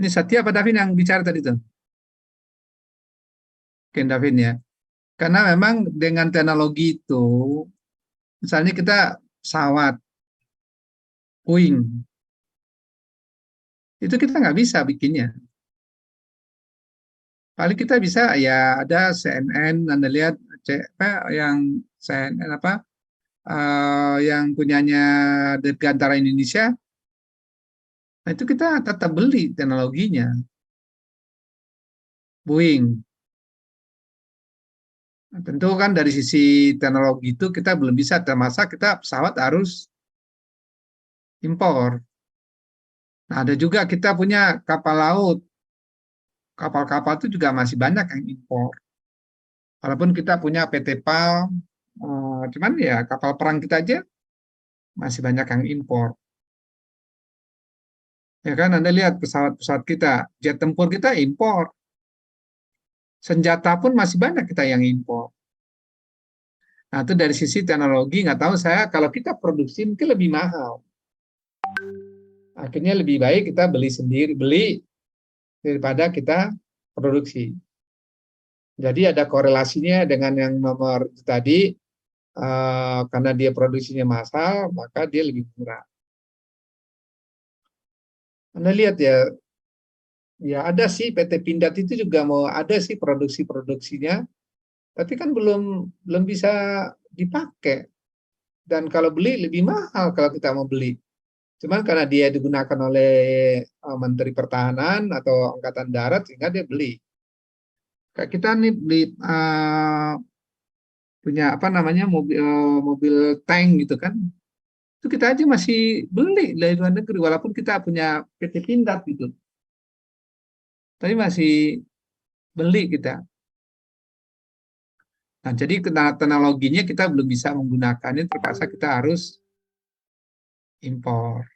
ini Satya apa Davin yang bicara tadi tuh? Oke, Davin ya. Karena memang dengan teknologi itu, misalnya kita pesawat, puing, itu kita nggak bisa bikinnya. Paling kita bisa ya ada CNN, Anda lihat apa yang CNN apa yang punyanya Dirgantara Indonesia, nah itu kita tetap beli teknologinya, Boeing. Nah, tentu kan dari sisi teknologi itu kita belum bisa, termasuk kita pesawat harus impor. Nah, ada juga kita punya kapal laut. kapal-kapal itu juga masih banyak yang impor. Walaupun kita punya PT PAL, cuman ya kapal perang kita aja masih banyak yang impor. Ya kan, Anda lihat pesawat-pesawat kita, jet tempur kita impor. Senjata pun masih banyak kita yang impor. Nah, itu dari sisi teknologi, nggak tahu saya, kalau kita produksi mungkin lebih mahal. Akhirnya lebih baik kita beli sendiri, beli daripada kita produksi. Jadi ada korelasinya dengan yang nomor tadi, karena dia produksinya massal, maka dia lebih murah. Anda lihat ya, ya ada sih PT Pindad itu juga mau ada sih produksinya, tapi kan belum bisa dipakai. Dan kalau beli lebih mahal kalau kita mau beli. Cuman karena dia digunakan oleh Menteri Pertahanan atau Angkatan Darat sehingga dia beli. Kayak kita nih beli punya apa namanya mobil tank gitu kan. Itu kita aja masih beli dari luar negeri walaupun kita punya PT Pindad gitu. Tapi masih beli kita. Nah, jadi teknologinya kita belum bisa menggunakannya, terpaksa kita harus impor.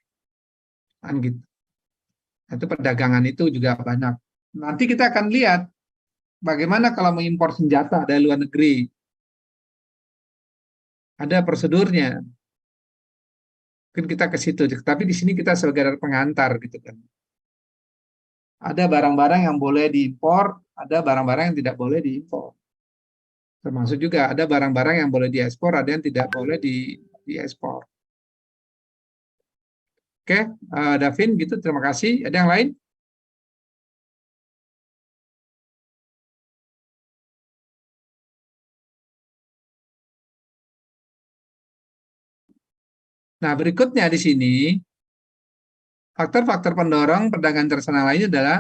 Kan gitu. Nah, itu perdagangan itu juga banyak. Nanti kita akan lihat bagaimana kalau mengimpor senjata dari luar negeri. Ada prosedurnya. Mungkin kita ke situ, tapi di sini kita sebagai pengantar gitu kan. Ada barang-barang yang boleh diimpor, ada barang-barang yang tidak boleh diimpor. Termasuk juga ada barang-barang yang boleh diekspor, ada yang tidak boleh diekspor. Oke, Davin gitu, terima kasih. Ada yang lain? Nah, berikutnya di sini, faktor-faktor pendorong perdagangan internasional lainnya adalah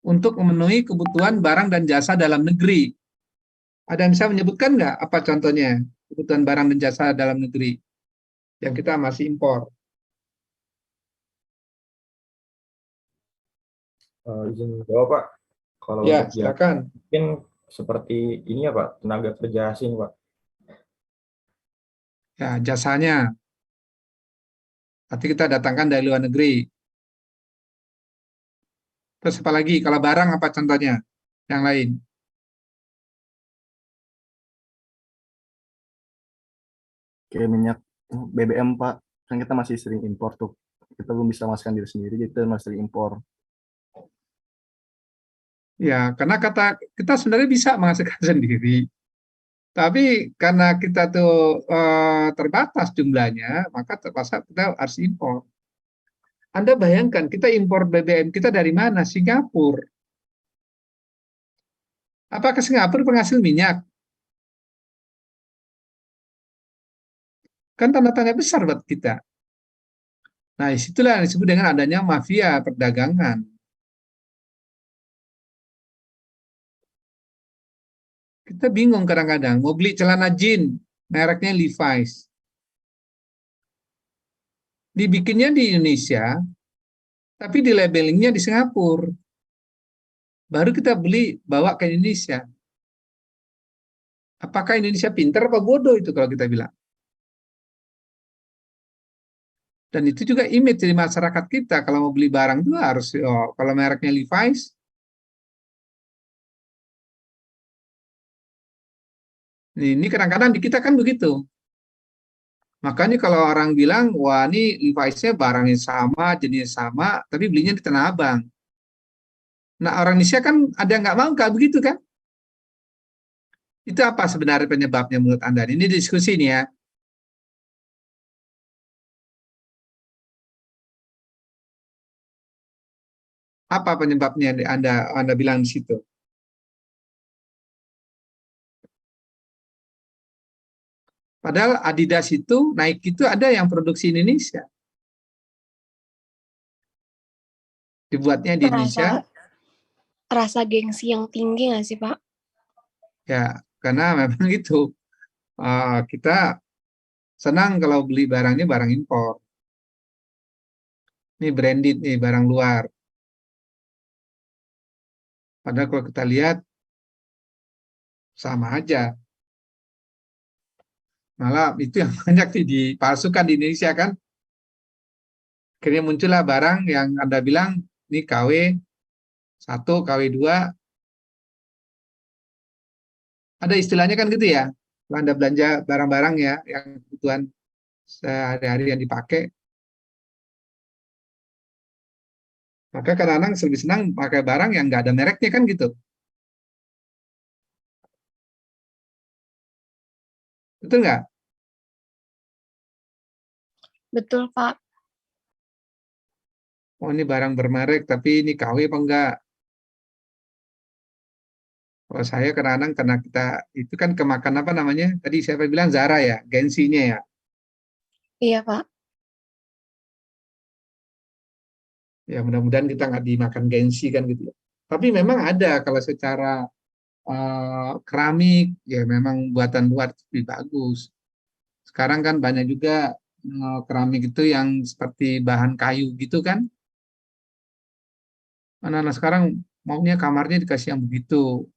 untuk memenuhi kebutuhan barang dan jasa dalam negeri. Ada yang bisa menyebutkan nggak apa contohnya kebutuhan barang dan jasa dalam negeri yang kita masih impor? Izin jawab Pak. Kalau Ya, untuk silakan. mungkin seperti ini ya Pak, tenaga kerja asing Pak. Ya, jasanya. Nanti kita datangkan dari luar negeri. Terus apa lagi? Kalau barang apa contohnya? Yang lain. Kayak minyak BBM Pak, kan kita masih sering impor tuh. Kita belum bisa masukkan diri sendiri, jadi kita masih sering impor. Ya, karena kita sebenarnya bisa menghasilkan sendiri. Tapi karena kita tuh terbatas jumlahnya, maka terpaksa kita harus impor. Anda bayangkan kita impor BBM kita dari mana? Singapura. Apakah Singapura penghasil minyak? Kan tanda tanya besar buat kita. Nah, disitulah yang disebut dengan adanya mafia perdagangan. Kita bingung kadang-kadang, mau beli celana jeans, mereknya Levi's. Dibikinnya di Indonesia, tapi di labelingnya di Singapura. Baru kita beli, bawa ke Indonesia. Apakah Indonesia pintar apa bodoh itu kalau kita bilang? Dan itu juga image di masyarakat kita. Kalau mau beli barang itu harus, kalau mereknya Levi's, ini kadang-kadang di kita kan begitu. Makanya kalau orang bilang, wah ini Levi's-nya barangnya sama, jenisnya sama, tapi belinya di Tanah Abang. Nah orang Indonesia kan ada yang nggak mau kayak begitu kan? Itu apa sebenarnya penyebabnya menurut Anda? Ini diskusi nih ya. Apa penyebabnya Anda bilang di situ? Padahal Adidas itu, Nike itu ada yang produksi Indonesia. Dibuatnya di Indonesia. Rasa gengsi yang tinggi nggak sih, Pak? Ya, karena memang itu. Kita senang kalau beli barangnya barang impor. Ini branded nih, barang luar. Padahal kalau kita lihat sama aja. Malah itu yang banyak dipalsukan di Indonesia kan. Akhirnya muncullah barang yang Anda bilang ini KW 1, KW 2. Ada istilahnya kan gitu ya. Kalau Anda belanja barang-barang ya yang kebutuhan sehari-hari yang dipakai, maka kadang-kadang lebih senang pakai barang yang nggak ada mereknya kan gitu. Betul nggak? Betul, Pak. Oh ini barang bermerek tapi ini KW apa enggak? Kalau saya kadang-kadang karena kita itu kan kemakan apa namanya? Tadi siapa bilang Zara ya, gengsinya ya. Iya, Pak. Ya mudah-mudahan kita nggak dimakan gengsi kan gitu. Tapi memang ada kalau secara keramik ya memang buatan luar lebih bagus. Sekarang kan banyak juga keramik itu yang seperti bahan kayu gitu kan. Anak-anak sekarang maunya kamarnya dikasih yang begitu.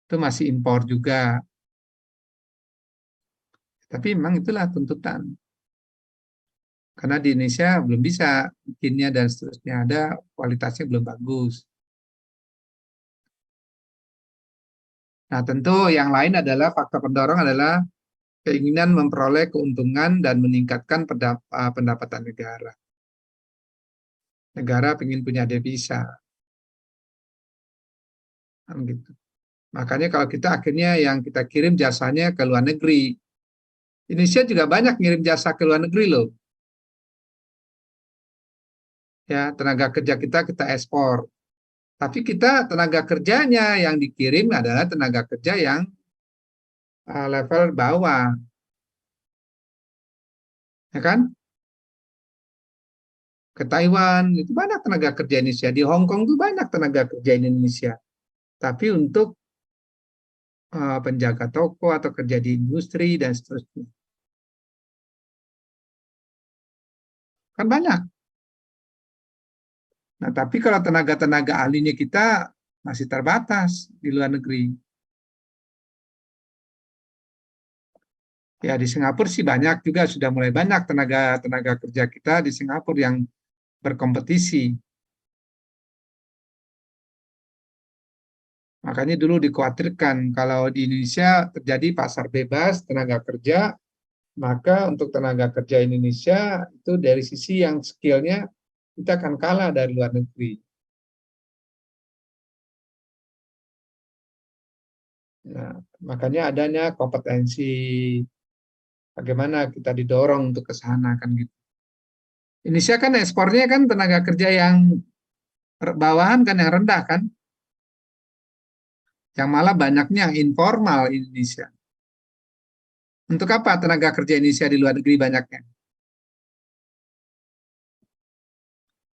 Itu masih impor juga. Tapi memang itulah tuntutan. Karena di Indonesia belum bisa bikinnya dan seterusnya ada, kualitasnya belum bagus. Nah, tentu yang lain adalah faktor pendorong adalah keinginan memperoleh keuntungan dan meningkatkan pendapatan negara. Negara ingin punya devisa. Kan gitu. Makanya kalau kita akhirnya yang kita kirim jasanya ke luar negeri. Indonesia juga banyak ngirim jasa ke luar negeri loh. Ya, tenaga kerja kita ekspor. Tapi kita tenaga kerjanya yang dikirim adalah tenaga kerja yang level bawah. Ya kan? Ke Taiwan, itu banyak tenaga kerja Indonesia. Di Hong Kong itu banyak tenaga kerja Indonesia. Tapi untuk penjaga toko atau kerja di industri dan seterusnya. Kan banyak. Nah, tapi kalau tenaga-tenaga ahlinya kita masih terbatas di luar negeri. Ya, di Singapura sih banyak juga, sudah mulai banyak tenaga kerja kita di Singapura yang berkompetisi. Makanya dulu dikhawatirkan kalau di Indonesia terjadi pasar bebas tenaga kerja, maka untuk tenaga kerja Indonesia itu dari sisi yang skillnya kita akan kalah dari luar negeri. Nah, makanya adanya kompetensi, bagaimana kita didorong untuk ke sana kan gitu. Indonesia kan ekspornya kan tenaga kerja yang bawahan kan, yang rendah kan, yang malah banyaknya yang informal Indonesia. Untuk apa tenaga kerja Indonesia di luar negeri banyaknya?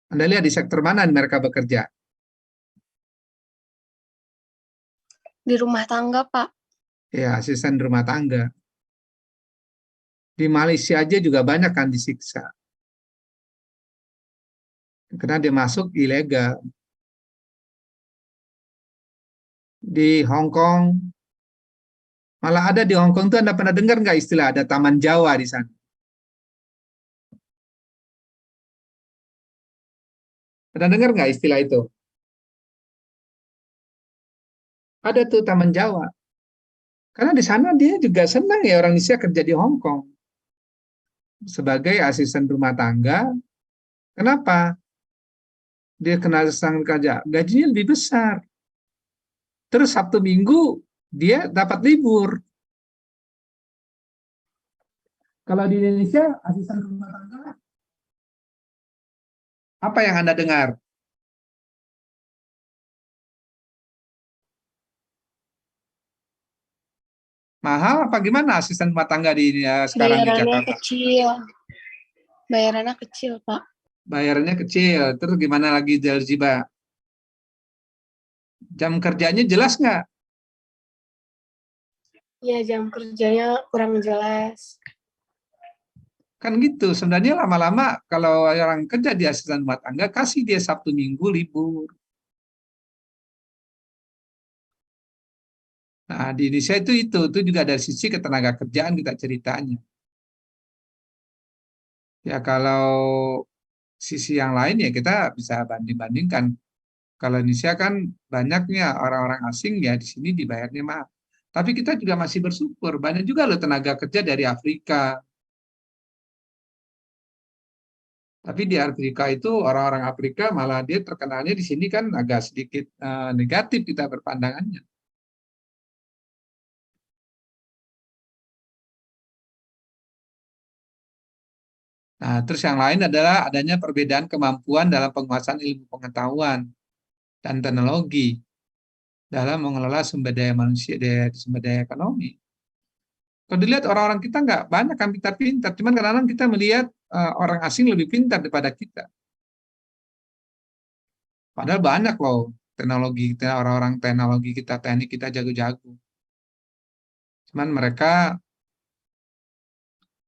Anda lihat di sektor mana mereka bekerja? Di rumah tangga, Pak. Ya, asisten rumah tangga. Di Malaysia aja juga banyak kan disiksa. Karena dia masuk ilegal. Di Hong Kong, malah ada di Hong Kong itu Anda pernah dengar nggak istilah ada Taman Jawa di sana? Pernah dengar nggak istilah itu? Ada tuh Taman Jawa. Karena di sana dia juga senang ya orang Indonesia kerja di Hong Kong. Sebagai asisten rumah tangga, kenapa? Dia kena sang kerja, gajinya lebih besar. Terus Sabtu Minggu dia dapat libur. Kalau di Indonesia asisten rumah tangga, apa yang Anda dengar? Mahal apa gimana asisten rumah tangga di sekarang di Bayarannya Jakarta? kecil. Bayarannya kecil, Pak. Bayarnya kecil, terus gimana lagi Jalziba? Jam kerjanya jelas nggak? Ya, jam kerjanya kurang jelas. Kan gitu. Sebenarnya lama-lama kalau orang kerja di asisten rumah tangga, kasih dia Sabtu Minggu libur. Nah, di Indonesia itu juga dari sisi ketenaga kerjaan kita ceritanya. Ya kalau sisi yang lain ya kita bisa banding-bandingkan. Kalau Indonesia kan banyaknya orang-orang asing ya di sini dibayarnya mahal. Tapi kita juga masih bersyukur, banyak juga loh tenaga kerja dari Afrika. Tapi di Afrika itu orang-orang Afrika malah dia terkenalnya di sini kan agak sedikit negatif kita berpandangannya. Nah, terus yang lain adalah adanya perbedaan kemampuan dalam penguasaan ilmu pengetahuan dan teknologi dalam mengelola sumber daya manusia, sumber daya ekonomi. Kalau dilihat orang-orang kita nggak banyak yang pintar-pintar, cuman kadang-kadang kita melihat orang asing lebih pintar daripada kita. Padahal banyak loh teknologi kita, orang-orang teknologi kita, teknik kita jago-jago. Cuman mereka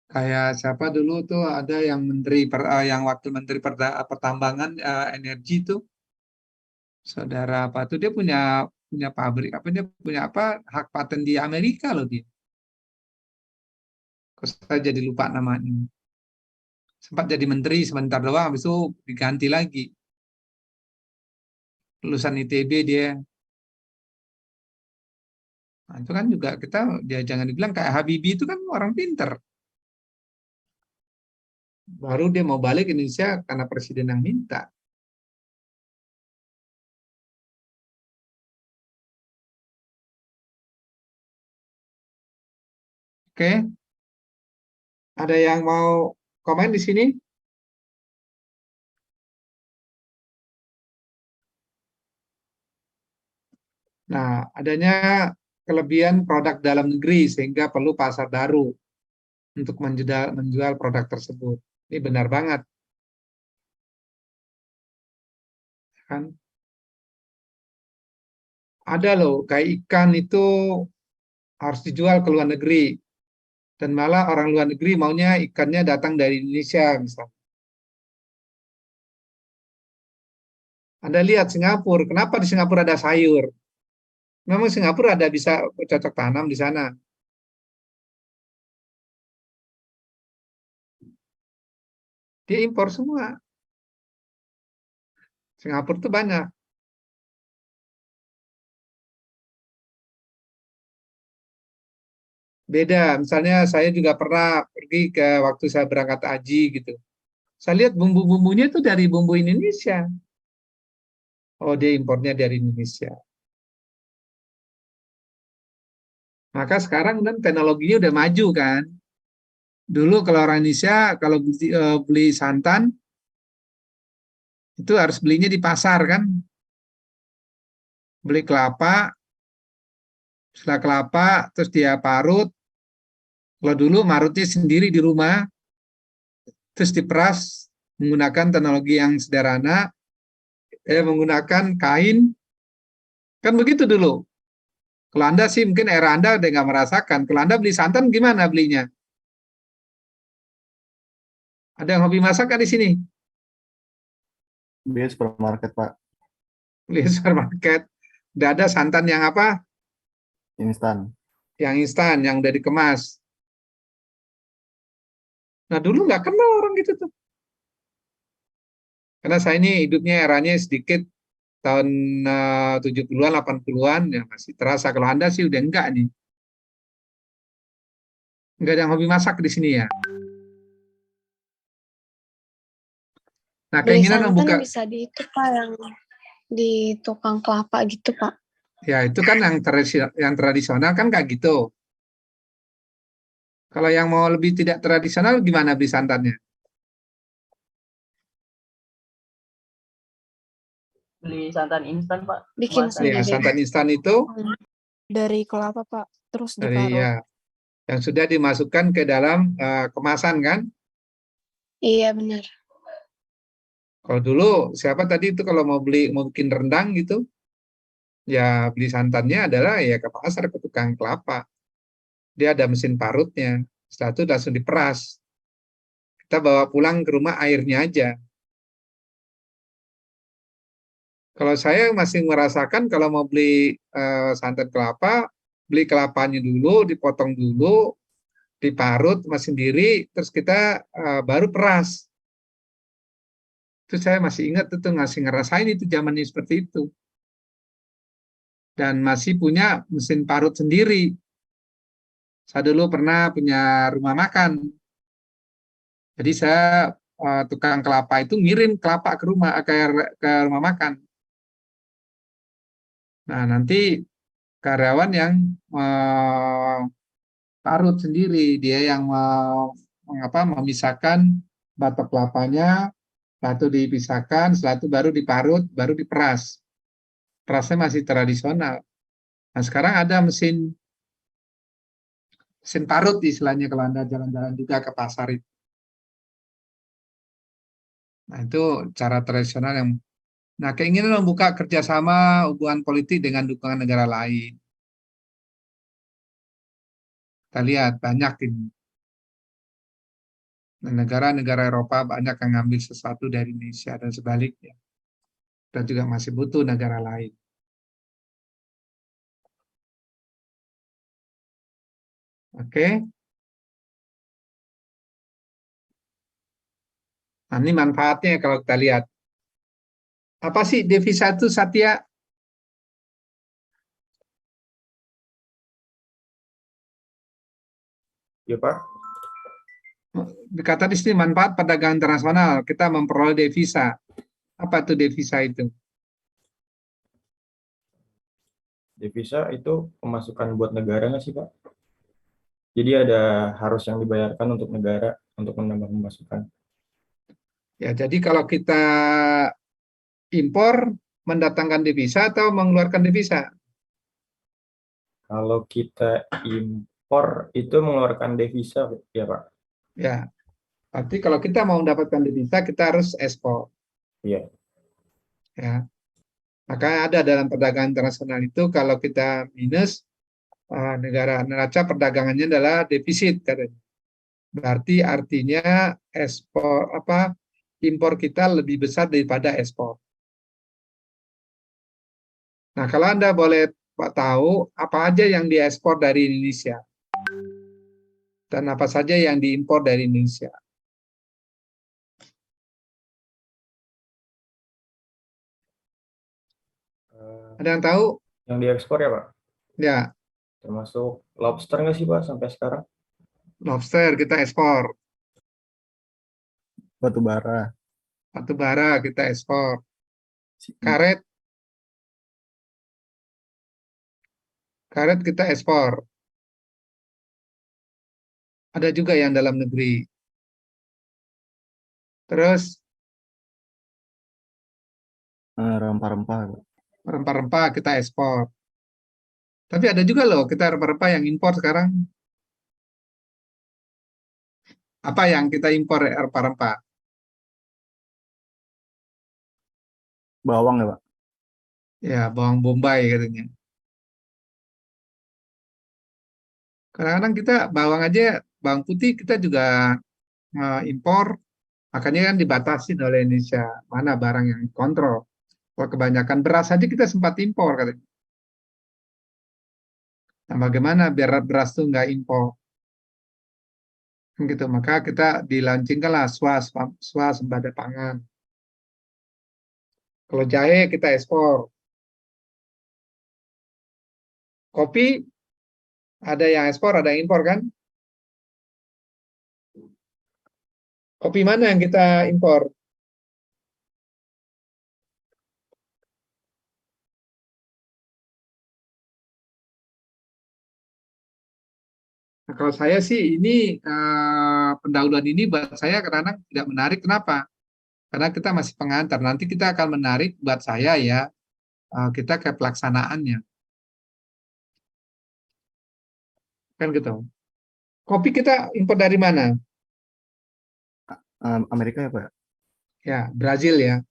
kayak siapa dulu tuh ada yang yang wakil menteri pertambangan energi tuh, saudara apa tuh dia punya pabrik apa dia punya apa hak paten di Amerika loh dia. Kok saya jadi lupa namanya. Sempat jadi menteri sebentar doang, habis itu diganti lagi. Lulusan ITB dia. Nah, itu kan juga dia jangan dibilang kayak Habibie itu kan orang pinter. Baru dia mau balik ke Indonesia karena presiden yang minta. Oke. Ada yang mau komen di sini? Nah, adanya kelebihan produk dalam negeri sehingga perlu pasar baru untuk menjual produk tersebut. Ini benar banget. Kan? Ada loh, kayak ikan itu harus dijual ke luar negeri. Dan malah orang luar negeri maunya ikannya datang dari Indonesia misalnya. Anda lihat Singapura, kenapa di Singapura ada sayur? Memang Singapura ada bisa cocok tanam di sana. Dia impor semua. Singapura itu banyak. Beda, misalnya saya juga pernah pergi ke waktu saya berangkat haji gitu. Saya lihat bumbu-bumbunya itu dari bumbu Indonesia. Oh, dia impornya dari Indonesia. Maka sekarang kan teknologinya udah maju kan. Dulu kalau orang Indonesia kalau beli santan itu harus belinya di pasar kan. Beli kelapa, setelah kelapa terus dia parut. Kalau dulu marutnya sendiri di rumah, terus diperas menggunakan teknologi yang sederhana, menggunakan kain, kan begitu dulu. Kalau Anda sih mungkin era Anda udah nggak merasakan. Kalau Anda beli santan gimana belinya? Ada yang hobi masak kan di sini? Beli supermarket, Pak. Beli supermarket. Udah ada santan yang apa? Instan. Yang instan, yang udah dikemas. Nah dulu nggak kenal orang gitu tuh. Karena saya ini hidupnya eranya sedikit tahun 70-an, 80-an, ya masih terasa. Kalau Anda sih udah enggak nih. Enggak ada yang hobi masak di sini ya. Nah, Beli keinginan santan membuka, bisa di itu Pak yang di tukang kelapa gitu Pak. ya itu kan yang tradisional kan kayak gitu. Kalau yang mau lebih tidak tradisional, gimana beli santannya? Beli santan instan, Pak. Bikin Kemasan. Ya, sendiri. santan instan itu Dari kelapa Pak, terus dari diparut. ya yang sudah dimasukkan ke dalam kemasan kan? Iya benar. Kalau dulu siapa tadi itu kalau mau bikin rendang gitu, ya beli santannya adalah ya ke pasar ke tukang kelapa. Dia ada mesin parutnya. Setelah itu langsung diperas. Kita bawa pulang ke rumah airnya aja. Kalau saya masih merasakan kalau mau beli santan kelapa, beli kelapanya dulu, dipotong dulu, diparut sama sendiri, terus kita baru peras. Itu saya masih ingat itu ngasih ngerasain itu zamannya seperti itu. Dan masih punya mesin parut sendiri. Saya dulu pernah punya rumah makan. Jadi saya tukang kelapa itu ngirim kelapa ke rumah makan. Nah, nanti karyawan yang parut sendiri, dia yang memisahkan batok kelapanya, setelah itu dipisahkan, setelah itu baru diparut, baru diperas. Perasnya masih tradisional. Nah, sekarang ada mesin parut istilahnya kalau Anda jalan-jalan juga ke pasar itu. Nah, itu cara tradisional yang keinginan membuka kerjasama hubungan politik dengan dukungan negara lain. Kita lihat banyak ini. Negara-negara Eropa banyak yang ngambil sesuatu dari Indonesia dan sebaliknya. Kita juga masih butuh negara lain. Oke. Nah, ini manfaatnya kalau kita lihat. Apa sih devisa itu, Satya? Ya Pak, Dikata di sini manfaat perdagangan internasional. Kita memperoleh devisa. Apa itu devisa itu? devisa itu pemasukan buat negara nggak sih Pak? Jadi ada harus yang dibayarkan untuk negara untuk menambah pemasukan. Ya, jadi kalau kita impor mendatangkan devisa atau mengeluarkan devisa? Kalau kita impor itu mengeluarkan devisa, ya Pak? Ya, berarti kalau kita mau mendapatkan devisa kita harus ekspor. Iya. Ya, maka ada dalam perdagangan internasional itu kalau kita minus negara neraca perdagangannya adalah defisit katanya. Berarti artinya impor kita lebih besar daripada ekspor. Nah, kalau Anda boleh tahu apa aja yang diekspor dari Indonesia dan apa saja yang diimpor dari Indonesia. Ada yang tahu? Yang diekspor ya Pak? Ya, Termasuk lobster nggak sih Pak sampai sekarang? lobster kita ekspor, Batu bara. batu bara kita ekspor, karet kita ekspor. Ada juga yang dalam negeri. Terus Rempah-rempah. rempah-rempah kita ekspor. Tapi ada juga loh kita rempah-rempah yang impor sekarang. Apa yang kita impor rempah-rempah? Bawang ya Pak? Ya, bawang bombay katanya. Kadang-kadang kita bawang aja, bawang putih kita juga impor, makanya kan dibatasi oleh Indonesia mana barang yang kontrol. Kalau kebanyakan beras aja kita sempat impor katanya. Nah, bagaimana biar beras itu nggak impor? Gitu, maka kita dilaunchingkanlah swasembada pangan. Kalau jahe kita ekspor. Kopi ada yang ekspor, ada yang impor kan? Kopi mana yang kita impor? Nah, kalau saya sih ini pendahuluan ini buat saya kadang-kadang tidak menarik. Kenapa? Karena kita masih pengantar. Nanti kita akan menarik buat saya ya, kita ke pelaksanaannya. Kan gitu. Kopi kita impor dari mana? Amerika ya Pak? Ya, Brazil ya.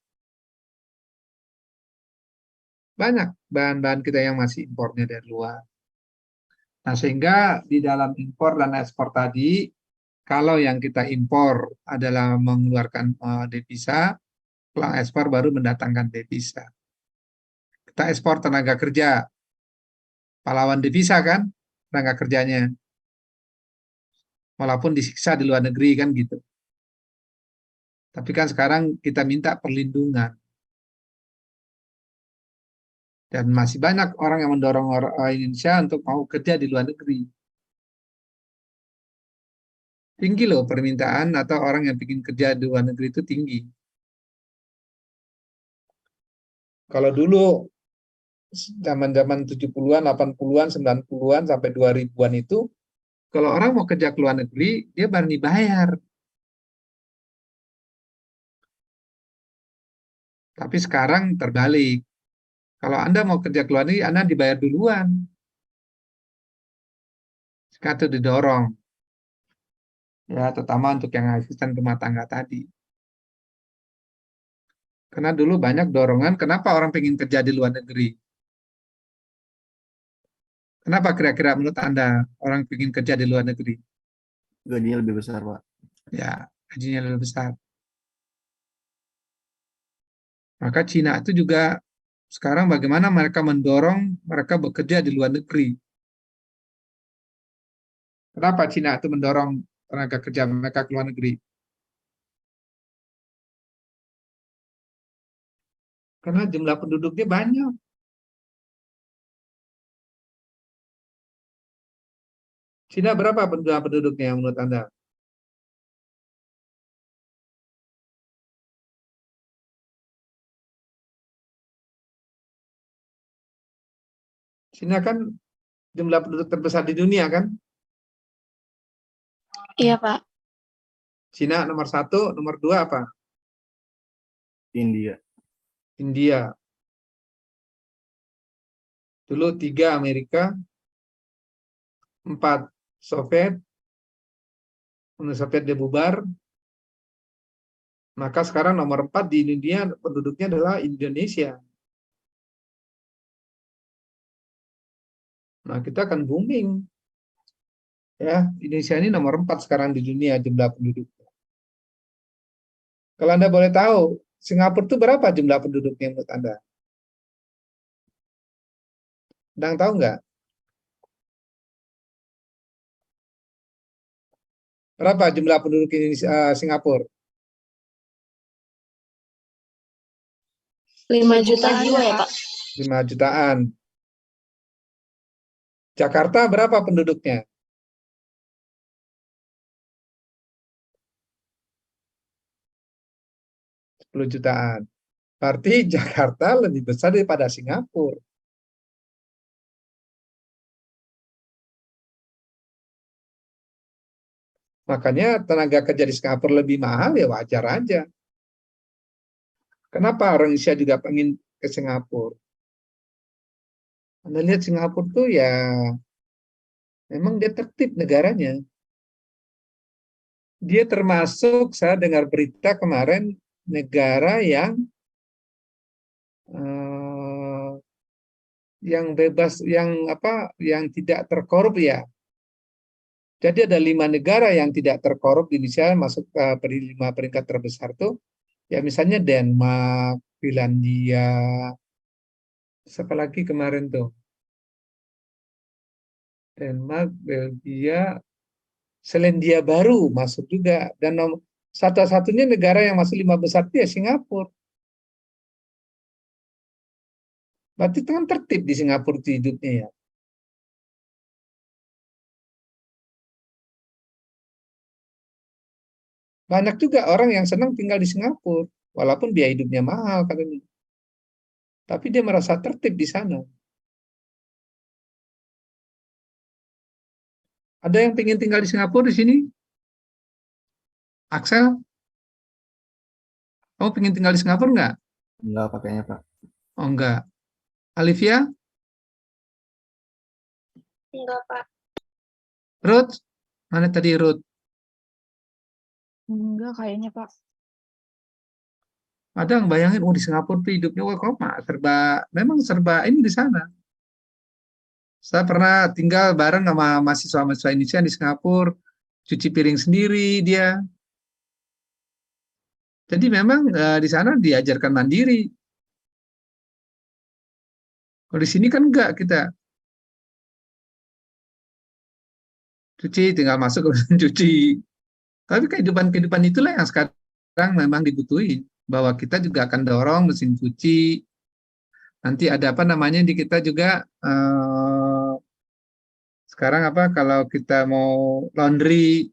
Banyak bahan-bahan kita yang masih impornya dari luar. Nah, sehingga di dalam impor dan ekspor tadi, Kalau yang kita impor adalah mengeluarkan devisa, pulang ekspor baru mendatangkan devisa. Kita ekspor tenaga kerja, pahlawan devisa kan, tenaga kerjanya. Walaupun disiksa di luar negeri kan gitu. Tapi kan sekarang kita minta perlindungan. Dan masih banyak orang yang mendorong orang Indonesia untuk mau kerja di luar negeri. Tinggi loh permintaan atau orang yang ingin kerja di luar negeri itu tinggi. Kalau dulu zaman-zaman 70-an, 80-an, 90-an sampai 2000-an itu kalau orang mau kerja ke luar negeri, dia baru dibayar. Tapi sekarang terbalik. Kalau Anda mau kerja ke luar negeri, Anda dibayar duluan. Sekarang itu didorong. Ya, terutama untuk yang asisten rumah tangga tadi. Karena dulu banyak dorongan, kenapa orang pengen kerja di luar negeri? Kenapa kira-kira menurut Anda orang pengen kerja di luar negeri? Gajinya lebih besar, Pak. Ya, gajinya lebih besar. Maka Cina itu juga sekarang bagaimana mereka mendorong mereka bekerja di luar negeri. Kenapa Cina itu mendorong tenaga kerja mereka ke luar negeri? Karena jumlah penduduknya banyak. Cina berapa jumlah penduduknya menurut Anda? Cina kan jumlah penduduk terbesar di dunia kan? Iya, Pak. Cina nomor 1, nomor 2 apa? India. India. Dulu 3 Amerika, 4 Soviet, Uni Soviet dia bubar, maka sekarang nomor 4 di dunia penduduknya adalah Indonesia. Nah, kita akan booming. Ya, Indonesia ini nomor 4 sekarang di dunia jumlah penduduk. Kalau Anda boleh tahu, Singapura itu berapa jumlah penduduknya menurut Anda? Anda tahu nggak? Berapa jumlah penduduk Indonesia, Singapura? 5 juta jiwa ya, Pak? 5 jutaan. Jakarta berapa penduduknya? 10 jutaan. Berarti Jakarta lebih besar daripada Singapura. Makanya tenaga kerja di Singapura lebih mahal, ya wajar aja. Kenapa orang Indonesia juga pengen ke Singapura? Anda lihat Singapura tuh ya, memang dia tertib negaranya. Dia termasuk, saya dengar berita kemarin, negara yang bebas, yang tidak terkorup ya. Jadi ada 5 negara yang tidak terkorup di Indonesia masuk ke 5 peringkat terbesar tuh. Ya misalnya Denmark, Finlandia, siapa lagi kemarin tuh? Denmark, Belgia, Selandia Baru masuk juga. Dan satu-satunya negara yang masuk 5 besar itu ya Singapura. Berarti itu kan tertib di Singapura itu hidupnya ya. Banyak juga orang yang senang tinggal di Singapura, walaupun biaya hidupnya mahal katanya. Tapi dia merasa tertib di sana. Ada yang ingin tinggal di Singapura di sini? Axel, kamu ingin tinggal di Singapura nggak? Enggak pakainya, Pak. Oh enggak. Olivia? Enggak, Pak. Ruth? Mana tadi Ruth? Enggak kayaknya, Pak. Ada yang bayangin, oh di Singapura tuh hidupnya, wah kok memang serba ini di sana. Saya pernah tinggal bareng sama mahasiswa-mahasiswa Indonesia di Singapura. cuci piring sendiri dia. Jadi memang di sana diajarkan mandiri. Kalau di sini kan enggak, kita cuci tinggal masuk ke mesin cuci. Tapi kehidupan itulah yang sekarang memang dibutuhin, bahwa kita juga akan dorong mesin cuci. Nanti ada apa namanya di kita juga sekarang apa kalau kita mau laundry,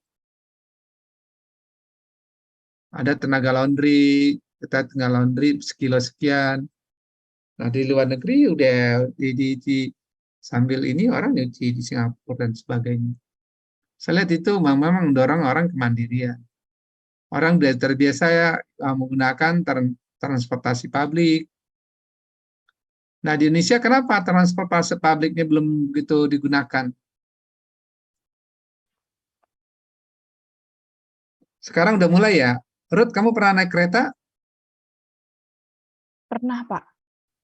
ada tenaga laundry, kita tinggal laundry sekilo sekian. Nah di luar negeri udah sambil ini orang nyuci di Singapura dan sebagainya. Saya lihat itu memang mendorong orang kemandirian. Orang sudah terbiasa ya menggunakan transportasi publik. Nah di Indonesia kenapa transportasi publiknya belum begitu digunakan? Sekarang udah mulai ya. Ruth, kamu pernah naik kereta? Pernah, Pak.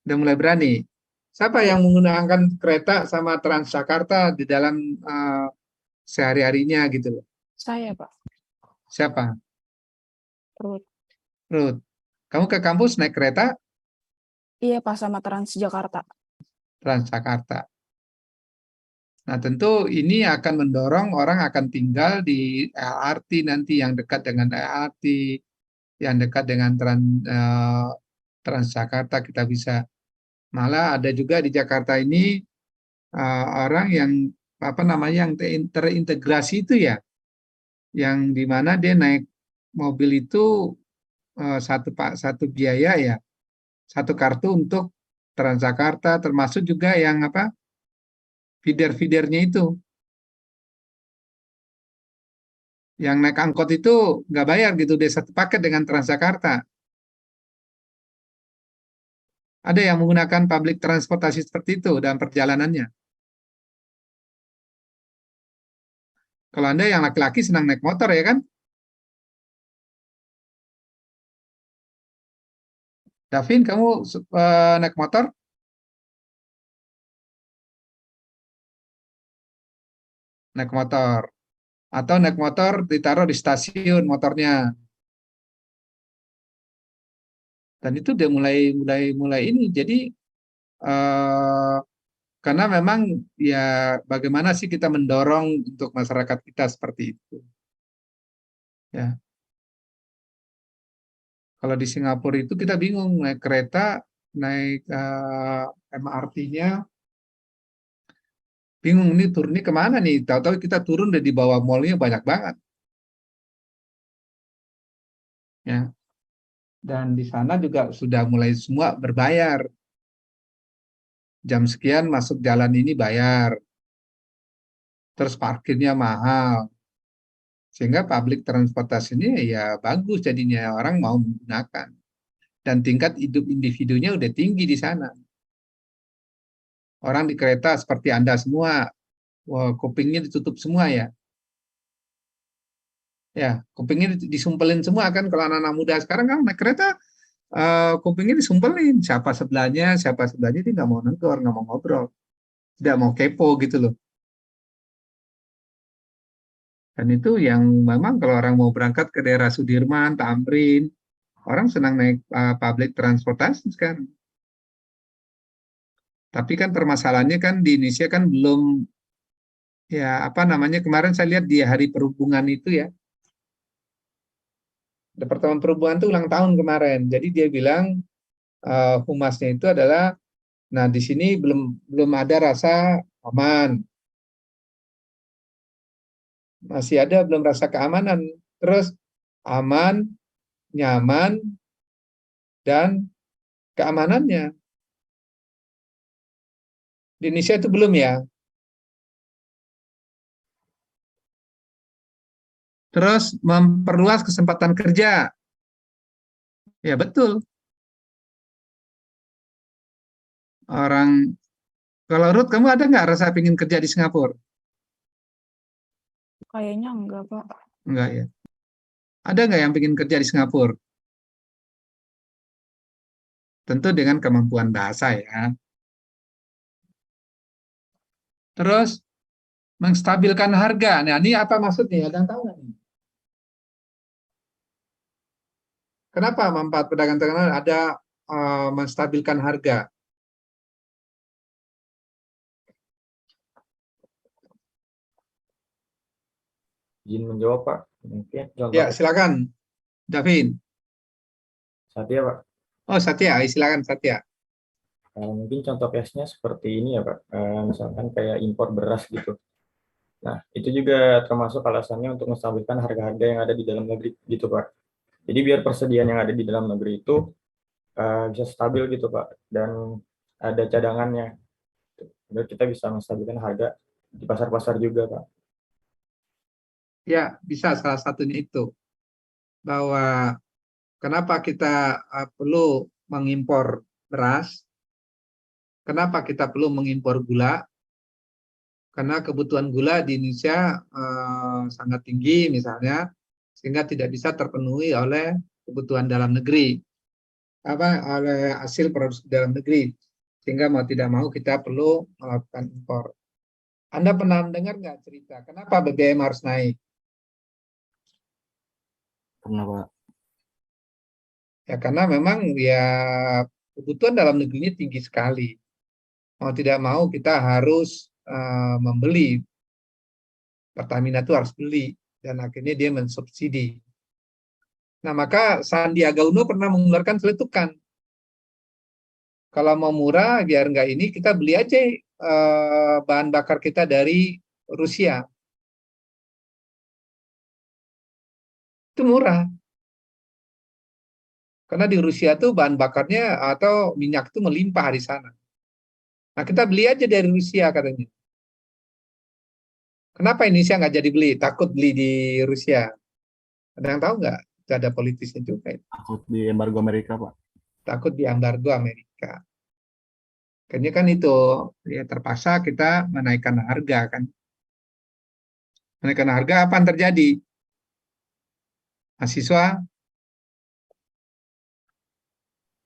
Udah mulai berani. Siapa yang menggunakan kereta sama Transjakarta di dalam sehari-harinya gitu loh? Saya, Pak. Siapa? Ruth. Ruth. Kamu ke kampus naik kereta Iya, Pak, sama Transjakarta. Transjakarta. Nah, tentu ini akan mendorong orang akan tinggal di LRT nanti yang dekat dengan LRT, yang dekat dengan Transjakarta kita bisa. Malah ada juga di Jakarta ini orang yang apa namanya yang terintegrasi itu ya, yang dimana dia naik mobil itu satu biaya ya, satu kartu untuk Transjakarta, termasuk juga yang apa feeder-feedernya itu, yang naik angkot itu nggak bayar gitu, dia satu paket dengan Transjakarta. Ada yang menggunakan public transportasi seperti itu dalam perjalanannya. Kalau Anda yang laki-laki senang naik motor ya kan? Davin, kamu naik motor? Naik motor. Atau naik motor ditaruh di stasiun motornya. Dan itu udah mulai ini. Jadi karena memang ya bagaimana sih kita mendorong untuk masyarakat kita seperti itu. Ya. Kalau di Singapura itu kita bingung naik kereta, naik MRT-nya, bingung nih turunnya kemana nih? Tahu-tahu kita turun dari di bawah mallnya banyak banget. Ya. Dan di sana juga sudah mulai semua berbayar. Jam sekian masuk jalan ini bayar. Terus parkirnya mahal. Sehingga public transportasi ini ya bagus jadinya orang mau menggunakan. Dan tingkat hidup individunya udah tinggi di sana. Orang di kereta seperti Anda semua, wah, kupingnya ditutup semua ya. Ya, kupingnya disumpelin semua kan kalau anak-anak muda sekarang kan naik kereta kupingnya disumpelin. Siapa sebelahnya dia nggak mau negor, nggak mau ngobrol, tidak mau kepo gitu loh. Dan itu yang memang kalau orang mau berangkat ke daerah Sudirman, Tamrin, orang senang naik public transportasi sekarang. Tapi kan permasalahannya kan di Indonesia kan belum ya apa namanya kemarin saya lihat di Hari Perhubungan itu ya. Departemen Perhubungan itu ulang tahun kemarin. Jadi dia bilang humasnya itu adalah nah di sini belum ada rasa aman. Masih ada belum rasa keamanan. Terus aman, nyaman dan keamanannya. Di Indonesia itu belum ya. Terus memperluas kesempatan kerja. Ya betul. Orang, kalau Ruth, kamu ada nggak rasa pengen kerja di Singapura? Kayaknya enggak, Pak. Enggak ya. Ada nggak yang pengen kerja di Singapura? Tentu dengan kemampuan bahasa ya. Terus Menstabilkan harga. Nah, ini apa maksudnya? Ada yang tahu nggak nih? Kenapa manfaat pedagang internasional ada menstabilkan harga? Izin menjawab, Pak. Mungkin contoh Ya, silakan, Davin. Satya, Pak. Oh, Satya, silakan Satya. Mungkin contoh case-nya seperti ini ya, Pak. Misalkan kayak impor beras gitu. Nah, itu juga termasuk alasannya untuk menstabilkan harga-harga yang ada di dalam negeri gitu, Pak. Jadi biar persediaan yang ada di dalam negeri itu bisa stabil gitu, Pak. Dan ada cadangannya. Biar kita bisa menstabilkan harga di pasar-pasar juga, Pak. Ya, bisa salah satunya itu. Bahwa kenapa kita perlu mengimpor beras? Kenapa kita perlu mengimpor gula? Karena kebutuhan gula di Indonesia sangat tinggi misalnya, sehingga tidak bisa terpenuhi oleh kebutuhan dalam negeri, oleh hasil produksi dalam negeri, sehingga mau tidak mau kita perlu melakukan impor. Anda pernah mendengar nggak cerita kenapa BBM harus naik? Pernah, Pak. Ya karena memang ya kebutuhan dalam negerinya tinggi sekali. Mau tidak mau kita harus membeli. Pertamina itu harus beli dan akhirnya dia mensubsidi. Nah, maka Sandiaga Uno pernah mengeluarkan celetukan. Kalau mau murah, biar nggak ini, kita beli aja bahan bakar kita dari Rusia. Itu murah. Karena di Rusia tuh bahan bakarnya atau minyak itu melimpah di sana. Nah, kita beli aja dari Rusia katanya. Kenapa Indonesia nggak jadi beli? Takut beli di Rusia. Ada yang tahu nggak? Itu ada politisnya juga. Takut di embargo Amerika, Pak. Takut di embargo Amerika. Akhirnya kan itu ya terpaksa kita menaikkan harga kan. Menaikkan harga apa yang terjadi? Mahasiswa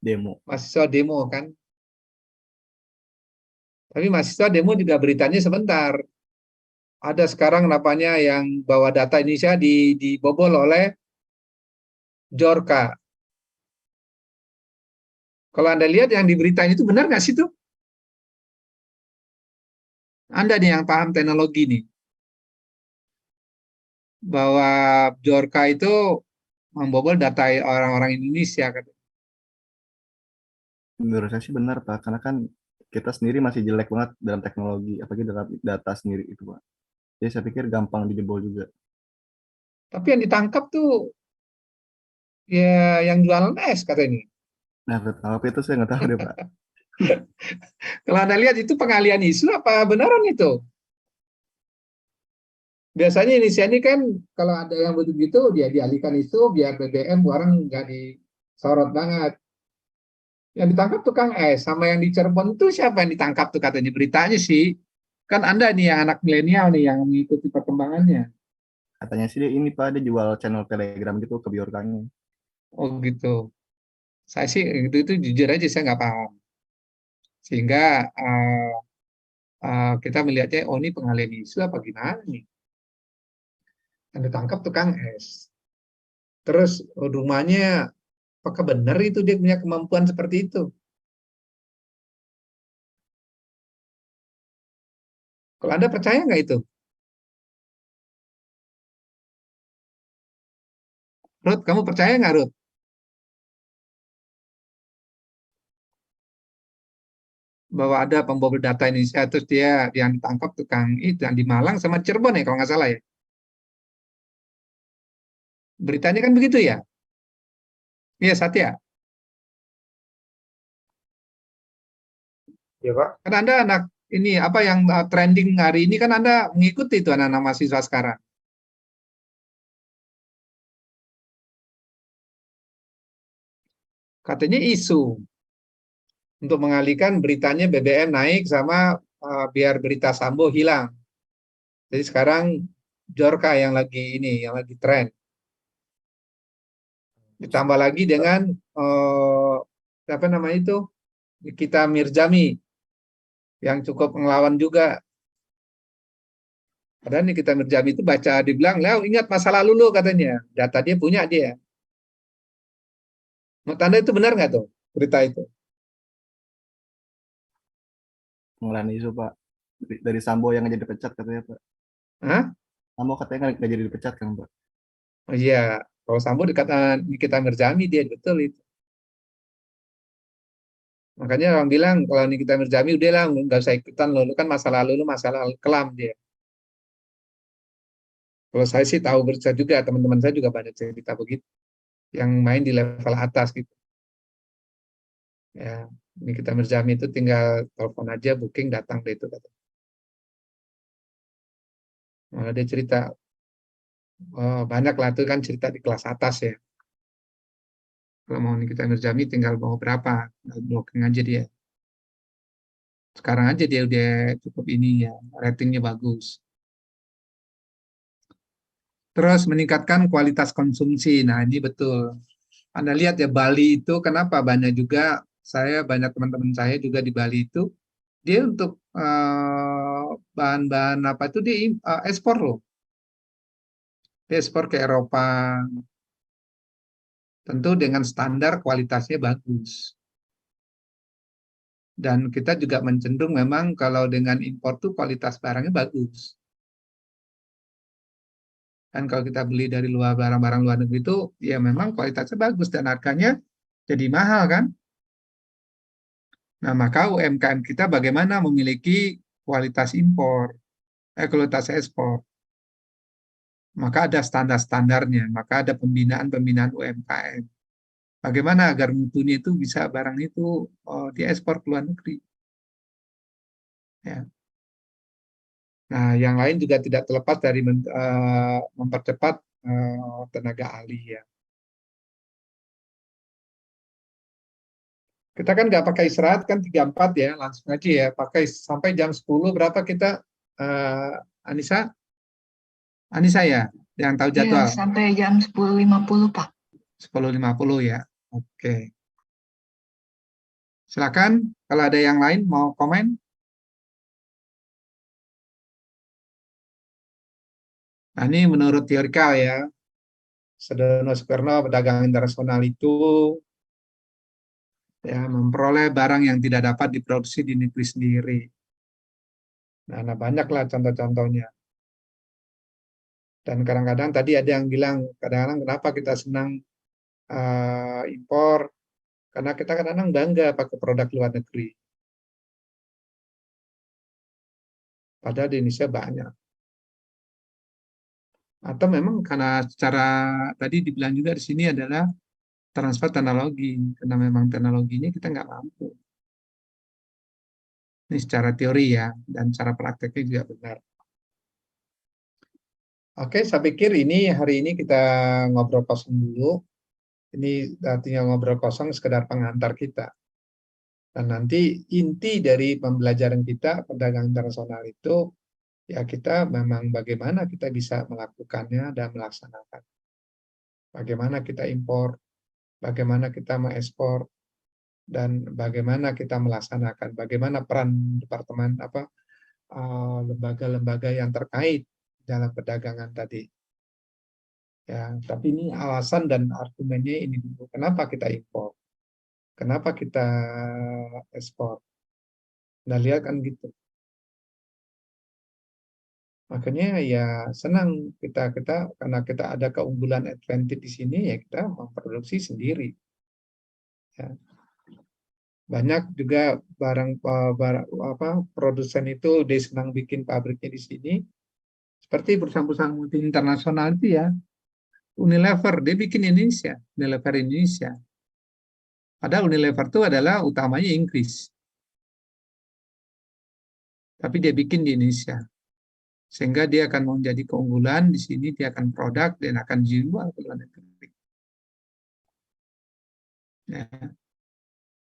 demo kan. Tapi mahasiswa demo juga beritanya sebentar. Ada sekarang napanya yang bawa data Indonesia dibobol oleh Jorka. Kalau Anda lihat yang diberitain itu benar nggak sih itu? Anda nih yang paham teknologi nih. Bahwa Jorka itu membobol data orang-orang Indonesia. Menurut saya sih benar, Pak. Karena kan kita sendiri masih jelek banget dalam teknologi, apalagi dalam data sendiri itu, Pak. Jadi saya pikir gampang dijebol juga. Tapi yang ditangkap tuh ya yang jualan es katanya. Nah, tapi itu saya nggak tahu deh, Pak. Kalau Anda lihat itu pengalian isu apa beneran itu? Biasanya Indonesia ini kan kalau ada yang begitu dia dialihkan isu biar BBM orang nggak disorot banget. Yang ditangkap tukang es sama yang di Cirebon itu siapa yang ditangkap tuh katanya beritanya sih. Kan Anda nih yang anak milenial nih yang mengikuti perkembangannya. Katanya sih ini, Pak, dia jual channel Telegram gitu ke biorkanya. Oh gitu. Saya sih itu jujur aja saya nggak paham. Sehingga kita melihatnya oh ini pengalian isu apa gimana nih. Yang ditangkap tukang es. Terus rumahnya apakah benar itu dia punya kemampuan seperti itu? Kalau Anda percaya nggak itu? Ruth, kamu percaya nggak, Ruth? Bahwa ada pembobol data Indonesia, terus dia yang ditangkap tukang itu, yang di Malang sama Cirebon ya, kalau nggak salah ya. Beritanya kan begitu ya? Iya, Satya. Ya, Pak. Kan Anda anak ini, apa yang trending hari ini kan Anda mengikuti itu anak-anak mahasiswa sekarang. Katanya isu untuk mengalihkan beritanya BBM naik sama biar berita Sambo hilang. Jadi sekarang Jorka yang lagi ini, yang lagi tren. Ditambah lagi dengan apa namanya itu Nikita Mirzani yang cukup ngelawan juga. Padahal Nikita Mirzani itu baca, dibilang, "Lah, ingat masa lalu lo," katanya. Data dia punya dia. Menurut Anda itu benar nggak tuh berita itu? Pengolahan isu Pak. Dari Sambo yang nggak jadi dipecat katanya Pak. Hah? Sambo katanya nggak jadi dipecat kan Pak. Oh iya, kalau Sambo dekat Nikita Mirzani dia betul itu. Makanya orang bilang kalau Nikita Mirzani udah lah nggak usah ikutan lo, lu kan masa lalu lu masalah kelam dia. Kalau saya sih tahu berita juga, teman-teman saya juga banyak cerita begitu, yang main di level atas gitu. Ya, Nikita Mirzani itu tinggal telepon aja, booking, datang deh itu. Nah, dia cerita, oh, banyak lah itu kan cerita di kelas atas ya. Kalau mau Nikita Mirzani tinggal mau berapa, blocking aja dia. Sekarang aja dia udah cukup ini ya, ratingnya bagus. Terus meningkatkan kualitas konsumsi. Nah, ini betul. Anda lihat ya, Bali itu kenapa banyak juga, saya banyak teman-teman saya juga di Bali itu, dia untuk bahan-bahan apa itu dia ekspor loh. Dia ekspor ke Eropa, tentu dengan standar kualitasnya bagus. Dan kita juga mencenderung memang kalau dengan impor tuh kualitas barangnya bagus. Kan kalau kita beli dari luar, barang-barang luar negeri itu ya memang kualitasnya bagus dan harganya jadi mahal kan. Nah, maka UMKM kita bagaimana memiliki kualitas impor, kualitas ekspor. Maka ada standar-standarnya, maka ada pembinaan-pembinaan UMKM. Bagaimana agar mutunya itu bisa barang itu diekspor ke luar negeri. Ya. Nah, yang lain juga tidak terlepas dari mempercepat tenaga ahli ya. Kita kan nggak pakai istirahat kan 3-4 ya, langsung aja ya. Pakai sampai jam 10 berapa kita, Anissa? Anissa ya, yang tahu Iya, jadwal. sampai jam 10.50, Pak. 10.50 ya. Oke. Silakan kalau ada yang lain mau komen. Nah, ini menurut teorikal ya. Sedono Soekarno pedagang internasional itu ya memperoleh barang yang tidak dapat diproduksi di negeri sendiri. Nah, banyaklah contoh-contohnya. Dan kadang-kadang tadi ada yang bilang, kadang-kadang kenapa kita senang impor, karena kita kadang-kadang bangga pakai produk luar negeri. Padahal di Indonesia banyak. Atau memang karena secara, tadi dibilang juga di sini adalah transfer teknologi, karena memang teknologinya kita nggak mampu. Ini secara teori ya, dan secara prakteknya juga benar. Oke, saya pikir ini hari ini kita ngobrol kosong dulu. Ini artinya ngobrol kosong sekedar pengantar kita. Dan nanti inti dari pembelajaran kita perdagangan internasional itu ya kita memang bagaimana kita bisa melakukannya dan melaksanakan. Bagaimana kita impor, bagaimana kita mengekspor, dan bagaimana kita melaksanakan, bagaimana peran departemen lembaga-lembaga yang terkait dalam perdagangan tadi. Ya, tapi ini alasan dan argumennya ini dulu. Kenapa kita impor? Kenapa kita ekspor? Nah, lihat kan gitu. Makanya ya senang kita karena kita ada keunggulan advantage di sini ya kita memproduksi sendiri. Ya. Banyak juga barang produsen itu dia senang bikin pabriknya di sini. Seperti perusahaan-perusahaan multi internasional itu ya. Unilever dia bikin Indonesia, Unilever Indonesia. Padahal Unilever itu adalah utamanya Inggris. Tapi dia bikin di Indonesia. Sehingga dia akan menjadi keunggulan di sini, dia akan produk dan akan dijual ke luar negeri. Ya.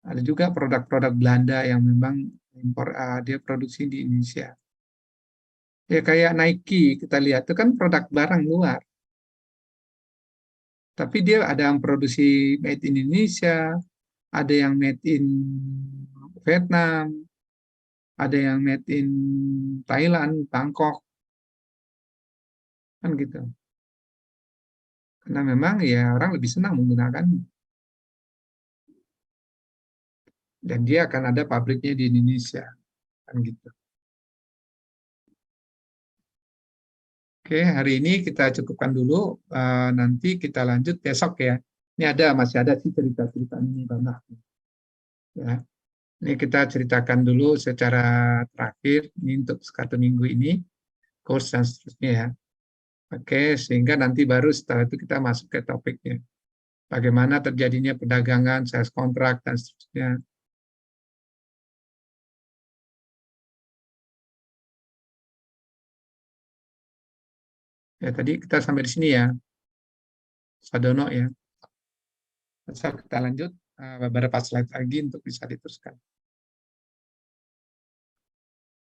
Ada juga produk-produk Belanda yang memang impor, dia produksi di Indonesia. Ya kayak Nike kita lihat itu kan produk barang luar. Tapi dia ada yang produksi made in Indonesia, ada yang made in Vietnam, ada yang made in Thailand, Bangkok. Kan gitu. Karena memang ya orang lebih senang menggunakan, dan dia akan ada pabriknya di Indonesia, kan gitu. Oke, hari ini kita cukupkan dulu. Nanti kita lanjut besok ya. Ini masih ada sih cerita-cerita ini banyak. Ya, ini kita ceritakan dulu secara terakhir ini untuk satu minggu ini, course dan seterusnya ya. Oke, sehingga nanti baru setelah itu kita masuk ke topiknya. Bagaimana terjadinya perdagangan, sales kontrak dan seterusnya. Ya, tadi kita sampai di sini ya, Sadono ya. Bisa kita lanjut beberapa slide lagi untuk bisa diteruskan.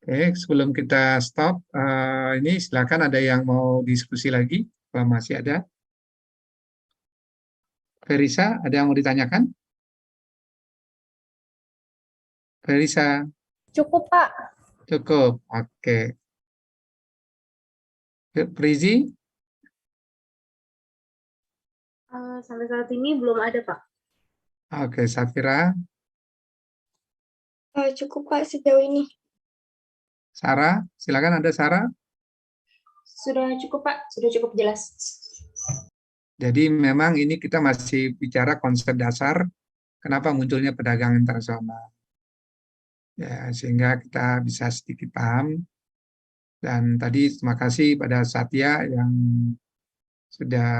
Oke, sebelum kita stop, ini silakan ada yang mau diskusi lagi, kalau masih ada. Verisa, ada yang mau ditanyakan? Verisa? Cukup, Pak. Cukup, oke. Prizi? Sampai saat ini belum ada, Pak. Oke, Safira? Cukup, Pak, sejauh ini. Sarah? Silakan, ada Sarah? Sudah cukup, Pak. Sudah cukup jelas. Jadi memang ini kita masih bicara konsep dasar, kenapa munculnya perdagangan internasional. Ya, sehingga kita bisa sedikit paham. Dan tadi terima kasih pada Satya yang sudah